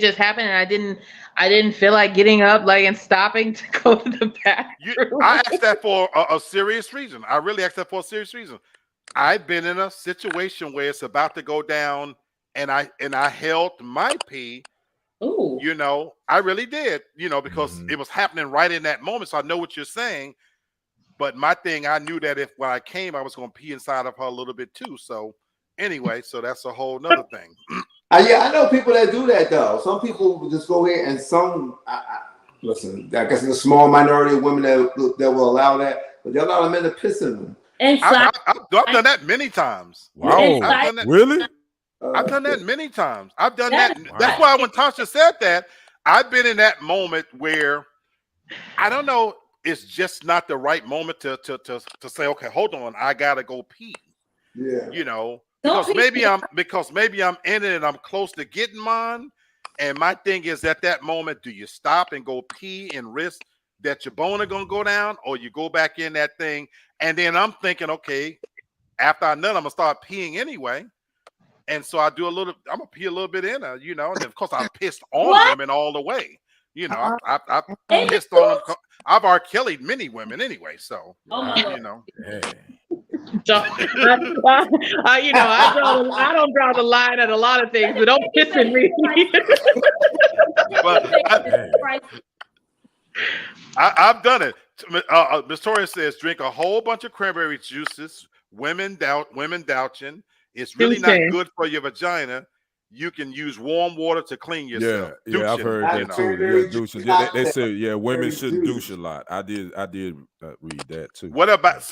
just happened, and I didn't feel like getting up, like, and stopping to go to the bathroom. I asked that for a serious reason. I really asked that for a serious reason. I've been in a situation where it's about to go down, and I held my pee. Ooh. You know, I really did. You know, because it was happening right in that moment. So I know what you're saying. But my thing, I knew that when I came, I was going to pee inside of her a little bit too. So anyway, so that's a whole nother thing. I know people that do that though. Some people will just go here, and listen. I guess there's a small minority of women that will allow that, but they allow the men to piss in them. I've done that many times. Wow, really? I've done that many times. I've done that. Wow. That's why when Tasha said that, I've been in that moment where I don't know. It's just not the right moment to say, okay, hold on, I gotta go pee. Yeah. You know, because maybe I'm in it and I'm close to getting mine. And my thing is at that moment, do you stop and go pee and risk that your boner gonna go down, or you go back in that thing? And then I'm thinking, okay, after I'm done, I'm gonna start peeing anyway. And so I'm gonna pee a little bit in her, you know, and then of course I pissed on women all the way. You know, I pissed on them. I've R. Kelly'd many women anyway, so you know. I don't draw the line at a lot of things, but don't piss in me. I've done it. Miss Toria says drink a whole bunch of cranberry juices. Women douching. It's really not good for your vagina. You can use warm water to clean yourself. Yeah, I've heard that too. Yeah, douching. Yeah, they say women shouldn't douche a lot. I did read that too. What about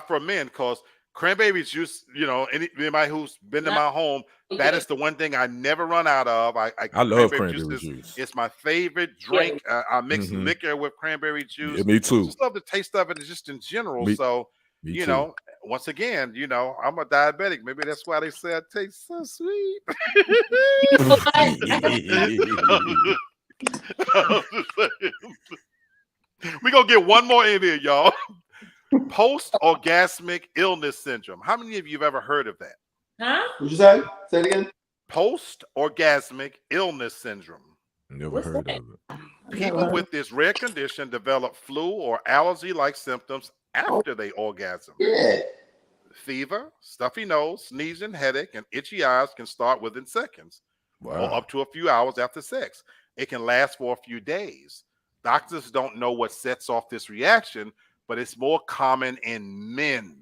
for men? Because cranberry juice, you know, anybody who's been to my home, that is the one thing I never run out of. I love cranberry juice. It's my favorite drink. I mix liquor with cranberry juice. Yeah, me too. I just love the taste of it, just in general. Me you too. know, once again, you know, I'm a diabetic. Maybe that's why they say I taste so sweet. We're gonna get one more in here, y'all. Post-orgasmic illness syndrome. How many of you have ever heard of that? Huh? What'd you say? Say it again. Post-orgasmic illness syndrome. Never heard of it. People with this rare condition develop flu or allergy-like symptoms after they orgasm. Yeah. Fever, stuffy nose, sneezing, headache, and itchy eyes can start within seconds or up to a few hours after sex. It can last for a few days. Doctors don't know what sets off this reaction, but it's more common in men.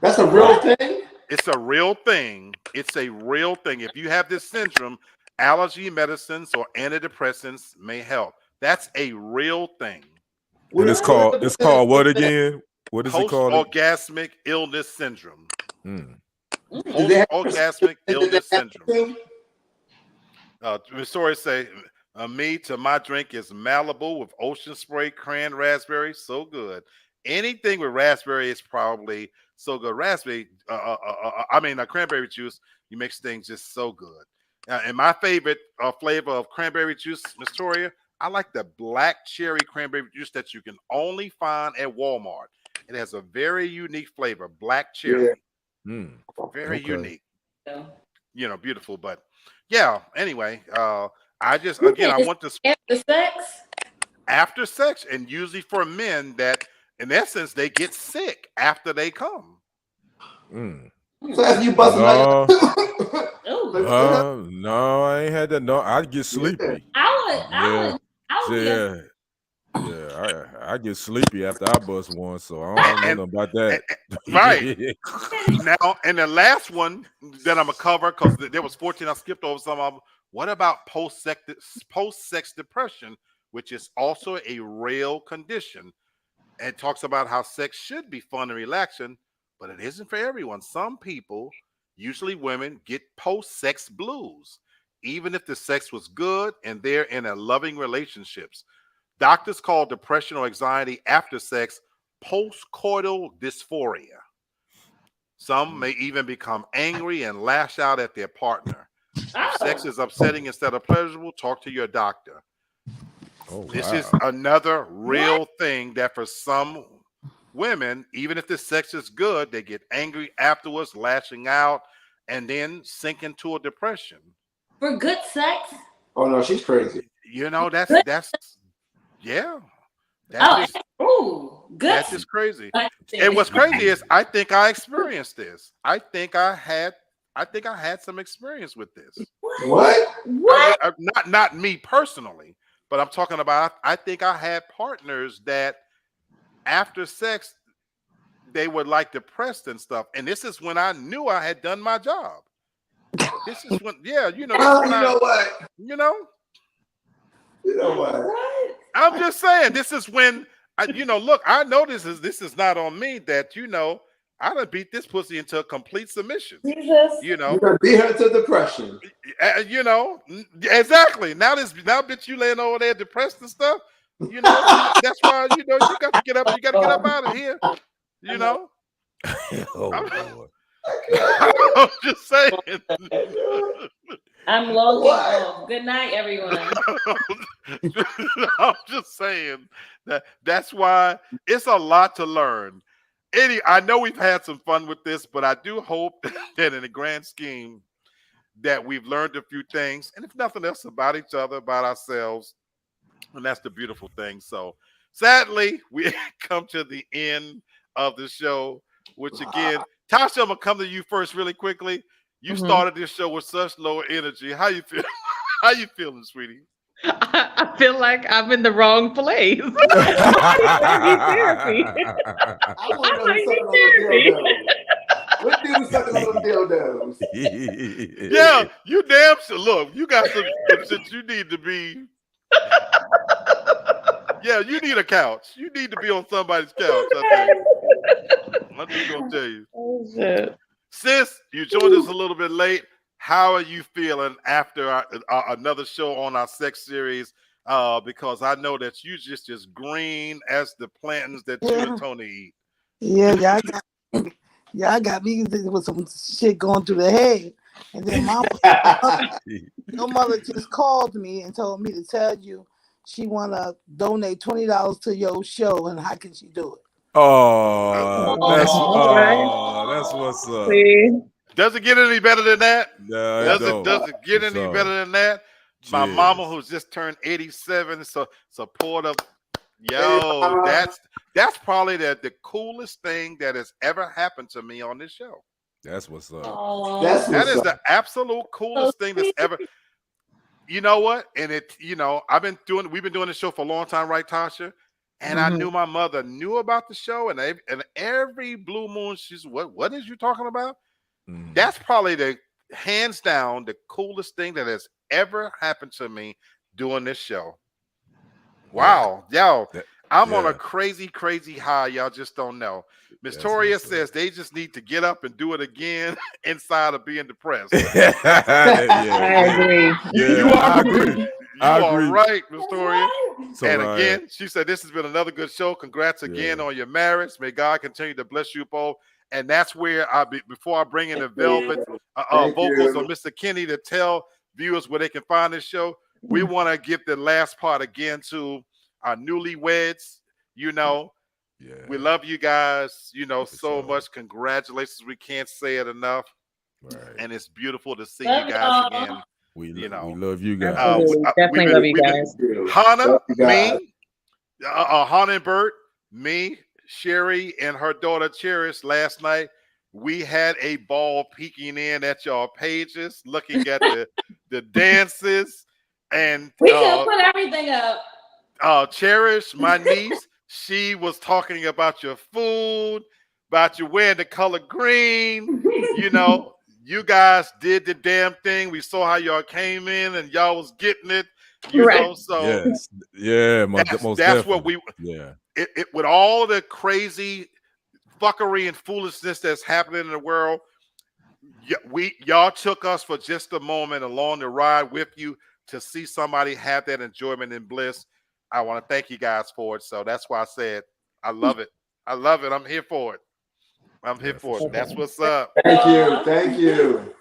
That's a real thing. It's a real thing. It's a real thing. If you have this syndrome, allergy medicines or antidepressants may help. That's a real thing. And it's called what again? What is it called? Post-orgasmic illness syndrome. Post-orgasmic illness syndrome. Sorry, say my drink is Malibu with ocean spray, cran raspberry, so good. Anything with raspberry is probably so good. Raspberry, cranberry juice, you makes things just so good. And my favorite flavor of cranberry juice, Miss Toria, I like the black cherry cranberry juice that you can only find at Walmart. It has a very unique flavor, black cherry. Yeah. Very unique. You know, beautiful. But yeah, anyway, I want to after sex, and usually for men that in essence they get sick after they come. So after you bust no, I ain't had that. No, I'd get sleepy. I get sleepy after I bust one, so I don't know nothing about that. Right. Now, and the last one that I'm gonna cover, because there was 14, I skipped over some of them. What about post-sex depression, which is also a real condition? And talks about how sex should be fun and relaxing, but it isn't for everyone. Some people, usually women, get post-sex blues, even if the sex was good and they're in a loving relationships. Doctors call depression or anxiety after sex postcoital dysphoria. Some may even become angry and lash out at their partner. If sex is upsetting instead of pleasurable, talk to your doctor. This is another real thing that for some women, even if the sex is good, they get angry afterwards, lashing out, and then sink into a depression. For good sex? Oh no, she's crazy. You know, that's yeah. Good. That's just crazy. And what's crazy is I think I experienced this. I think I had some experience with this. What? Not me personally, but I'm talking about I think I had partners that after sex they were like depressed and stuff. And this is when I knew I had done my job. This is when, you know what? I'm just saying, this is when look, I know this is not on me that, I done beat this pussy into a complete submission. Jesus. You done beat her to depression. Exactly. Now bitch, you laying over there depressed and stuff. That's why, you got to get up. You got to get up out of here. I'm just saying. I'm logging off. Good night, everyone. I'm just saying that's why it's a lot to learn. I know we've had some fun with this, but I do hope that in the grand scheme that we've learned a few things, and if nothing else, about each other, about ourselves, and that's the beautiful thing. So sadly, we come to the end of the show, which again, Tasha, I'm gonna come to you first really quickly. You started this show with such low energy. How you feel? How you feeling, sweetie? I feel like I'm in the wrong place. I want to know what dude sucking on those dildos? Yeah, you damn sure. Look, you got some shit you need to be. Yeah, you need a couch. You need to be on somebody's couch. I think. I'm just gonna tell you. Oh shit. Sis, you joined us a little bit late. How are you feeling after another show on our sex series? Because I know that you just as green as the plantains that you and Tony eat. Yeah, y'all got me with some shit going through the head. And then your mother just called me and told me to tell you she want to donate $20 to your show, and how can she do it? That's what's up. See? Does it get any better than that? No, does it get any better than that? Cheers. My mama, who's just turned 87, so supportive. Yo, that's probably the coolest thing that has ever happened to me on this show. That's what's up. That is the absolute coolest thing that's ever. You know what? And we've been doing this show for a long time, right, Tasha? And I knew my mother knew about the show, and every blue moon, she's what is you talking about? That's probably the hands down the coolest thing that has ever happened to me doing this show. Wow, yo, I'm on a crazy high. Y'all just don't know. Miss Toria says they just need to get up and do it again inside of being depressed. I agree. You I are agree. You are right, Miss Toria. So, and again, she said this has been another good show. Congrats again on your marriage. May God continue to bless you both. And that's where before I bring in the velvet vocals of Mr. Kenny to tell viewers where they can find this show, we want to give the last part again to our newlyweds. You know, we love you guys, you know, so much. Congratulations. We can't say it enough. And it's beautiful to see you guys again. We love you guys. Definitely love you guys. Hannah, me, Hannah and Bert, me, Sherry, and her daughter Cherish last night. We had a ball peeking in at y'all pages, looking at the dances. And we can put everything up. Cherish, my niece, she was talking about your food, about you wearing the color green, you know. You guys did the damn thing. We saw how y'all came in and y'all was getting it, you know. So that's what we. It with all the crazy fuckery and foolishness that's happening in the world. Y'all took us for just a moment along the ride with you to see somebody have that enjoyment and bliss. I want to thank you guys for it. So that's why I said I love it. I love it. I'm here for it. I'm here for it. That's what's up. Thank you.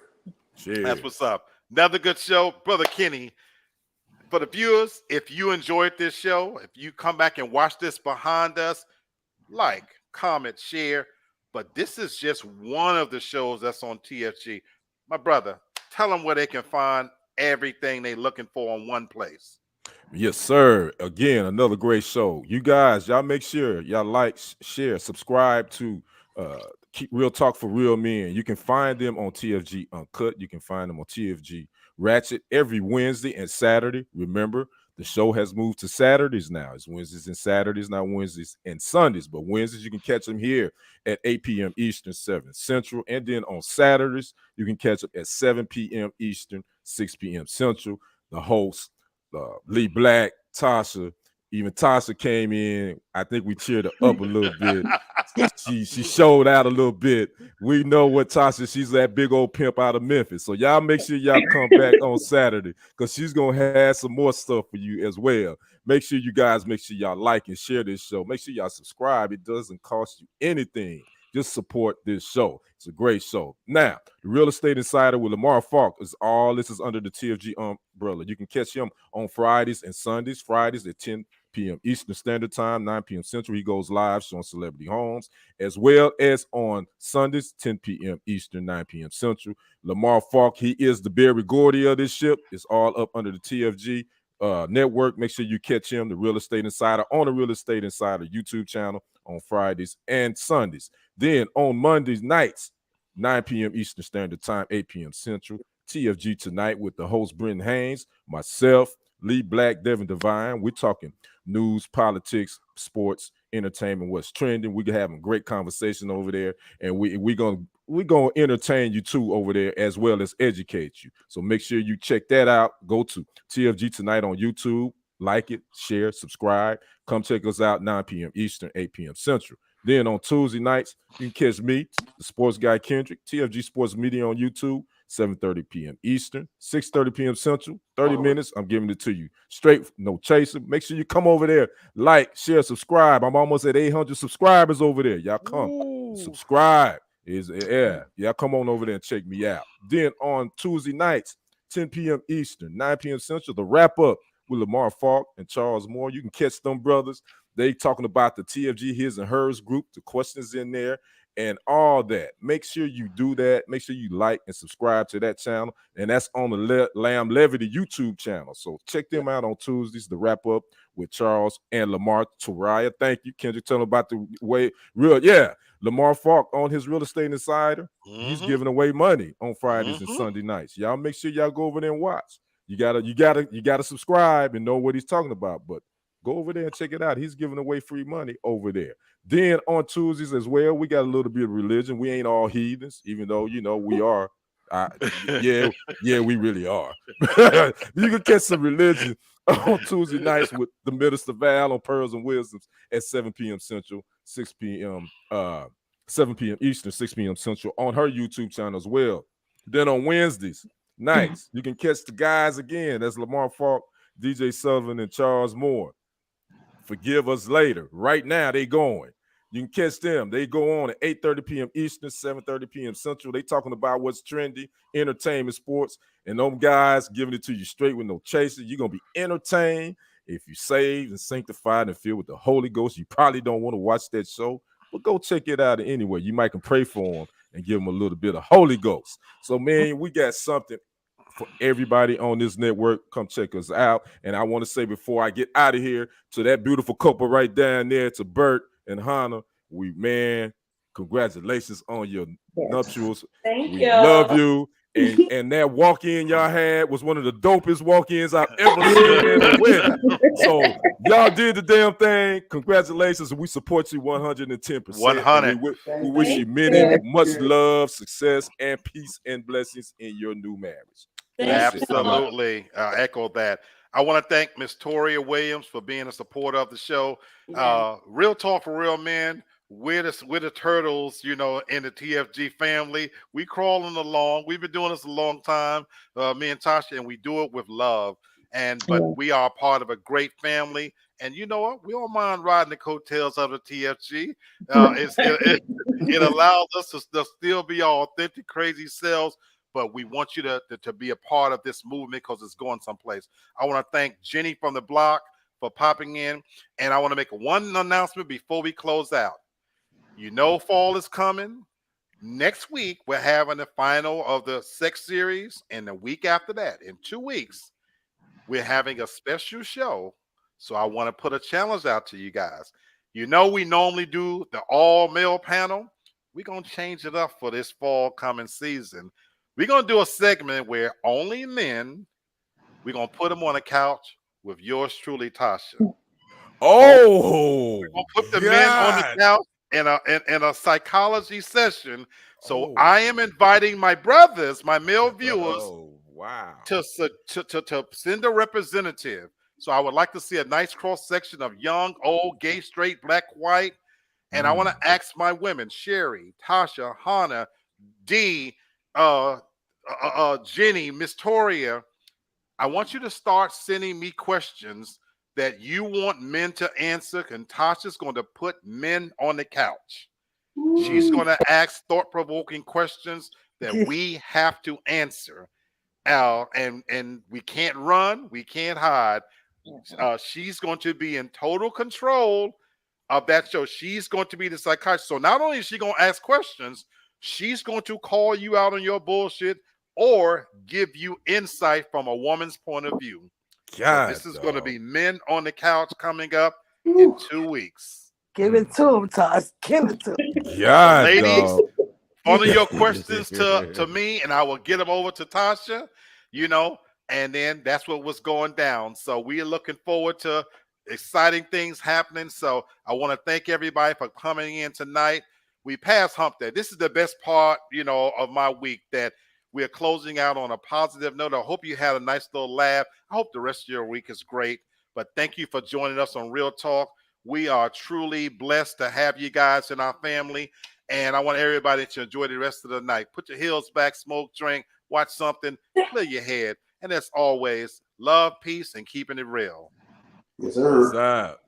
Cheers. That's what's up. Another good show, Brother Kenny. For the viewers, if you enjoyed this show, if you come back and watch this behind us, like, comment, share. But this is just one of the shows that's on TFG. My brother, tell them where they can find everything they're looking for in one place. Yes, sir. Again, another great show. You guys, y'all make sure y'all like, share, subscribe to Keep Real Talk for Real Men. You can find them on TFG Uncut. You can find them on TFG Ratchet every Wednesday and Saturday. Remember, the show has moved to Saturdays now. It's Wednesdays and Saturdays, not Wednesdays and Sundays. But Wednesdays, you can catch them here at 8 p.m. Eastern, 7 Central. And then on Saturdays, you can catch them at 7 p.m. Eastern, 6 p.m. Central. The host, Lee Black, Tasha, even Tasha came in. I think we cheered her up a little bit. She showed out a little bit. We know what Tasha, she's that big old pimp out of Memphis. So y'all make sure y'all come back on Saturday because she's going to have some more stuff for you as well. Make sure you guys, make sure y'all like and share this show. Make sure y'all subscribe. It doesn't cost you anything. Just support this show. It's a great show. Now, the Real Estate Insider with Lamar Falk is all this is under the TFG umbrella. You can catch him on Fridays and Sundays. Fridays at 10 p.m. Eastern Standard Time, 9 p.m. Central. He goes live showing celebrity homes, as well as on Sundays, 10 p.m. Eastern, 9 p.m. Central. Lamar Falk, he is the Barry Gordy of this ship. It's all up under the TFG network. Make sure you catch him, the Real Estate Insider, on the Real Estate Insider YouTube channel on Fridays and Sundays. Then on Mondays nights, 9 p.m. Eastern Standard Time, 8 p.m. Central. TFG Tonight with the host, Brenton Haynes, myself, Lee Black, Devin Devine. We're talking news, politics, sports, entertainment, what's trending. We're having great conversation over there, and we're gonna entertain you too over there as well as educate you. So make sure you check that out. Go to TFG Tonight on YouTube, like it, share, subscribe. Come check us out 9 p.m. Eastern, 8 p.m. Central. Then on Tuesday nights, you can catch me, the sports guy Kendrick, TFG Sports Media on YouTube, 7:30 p.m. Eastern, 6:30 p.m. Central, 30 minutes. I'm giving it to you straight, no chaser. Make sure you come over there, like, share, subscribe. I'm almost at 800 subscribers over there. Y'all come, subscribe. Y'all come on over there and check me out. Then on Tuesday nights, 10 p.m. Eastern, 9 p.m. Central, the wrap up with Lamar Falk and Charles Moore. You can catch them brothers. They talking about the TFG His and Hers group, the questions in there, and all that. Make sure you do that. Make sure you like and subscribe to that channel. And that's on the Lamb Levity YouTube channel. So check them out on Tuesdays, the wrap up with Charles and Lamar Toraya. Thank you, Kendrick. Tell them about the way Lamar Falk on his Real Estate Insider. He's giving away money on Fridays and Sunday nights. Y'all make sure y'all go over there and watch. You gotta subscribe and know what he's talking about. But Go over there and check it out. He's giving away free money over there. Then on Tuesdays as well, we got a little bit of religion. We ain't all heathens, even though we are. Yeah, we really are. You can catch some religion on Tuesday nights with the Minister Val on Pearls and Wisdoms at 7 p.m. Central, 6 p.m. 7 p.m. Eastern, 6 p.m. Central on her YouTube channel as well. Then on Wednesdays nights, you can catch the guys again. That's Lamar Falk, DJ Sullivan, and Charles Moore. Forgive Us Later. Right now, they going. You can catch them. They go on at 8:30 p.m. Eastern, 7:30 p.m. Central. They talking about what's trendy, entertainment, sports, and them guys giving it to you straight with no chaser. You're going to be entertained. If you saved and sanctified and filled with the Holy Ghost, you probably don't want to watch that show, but go check it out anyway. You might can pray for them and give them a little bit of Holy Ghost. So, man, we got something for everybody on this network. Come check us out. And I want to say before I get out of here to that beautiful couple right down there, to Bert and Hannah, congratulations on your nuptials. Thank we you. love you. And that walk-in y'all had was one of the dopest walk-ins I've ever seen in a wedding. So y'all did the damn thing. Congratulations. We support you 110%. 100. We wish you much love, success, and peace and blessings in your new marriage. Absolutely. Echo that. I want to thank Miss Toria Williams for being a supporter of the show. Real Talk for Real Men. We're the turtles, in the TFG family. We crawling along. We've been doing this a long time, me and Tasha, and we do it with love. But we are part of a great family. And you know what? We don't mind riding the coattails of the TFG. It allows us to still be our authentic, crazy selves. But we want you to be a part of this movement because it's going someplace. I want to thank Jenny from the block for popping in. And I want to make one announcement before we close out. Fall is coming. Next week, we're having the final of the sex series. And the week after that, in 2 weeks, we're having a special show. So I want to put a challenge out to you guys. We normally do the all-male panel. We're going to change it up for this fall coming season. We're going to do a segment where only men, we're going to put them on a couch with yours truly, Tasha. Oh, we're going to put the men on the couch in a psychology session. So I am inviting my brothers, my male viewers, to send a representative. So I would like to see a nice cross section of young, old, gay, straight, black, white. And I want to ask my women, Sherry, Tasha, Hannah, Dee, Jenny, Miss Toria, I want you to start sending me questions that you want men to answer, and Tasha's going to put men on the couch. She's going to ask thought-provoking questions that we have to answer. And we can't run, we can't hide. She's going to be in total control of that show. She's going to be the psychiatrist. So not only is she going to ask questions, she's going to call you out on your bullshit or give you insight from a woman's point of view. So this is going to be Men on the Couch coming up in 2 weeks. Give it to him, Toss. Give it to him. Yeah, ladies, funnel your questions to me, and I will get them over to Tasha, and then that's what was going down. So we are looking forward to exciting things happening. So I want to thank everybody for coming in tonight. We passed hump day. This is the best part, of my week, that we're closing out on a positive note. I hope you had a nice little laugh. I hope the rest of your week is great. But thank you for joining us on Real Talk. We are truly blessed to have you guys in our family. And I want everybody to enjoy the rest of the night. Put your heels back, smoke, drink, watch something, clear your head. And as always, love, peace, and keeping it real. Yes, sir. What's up?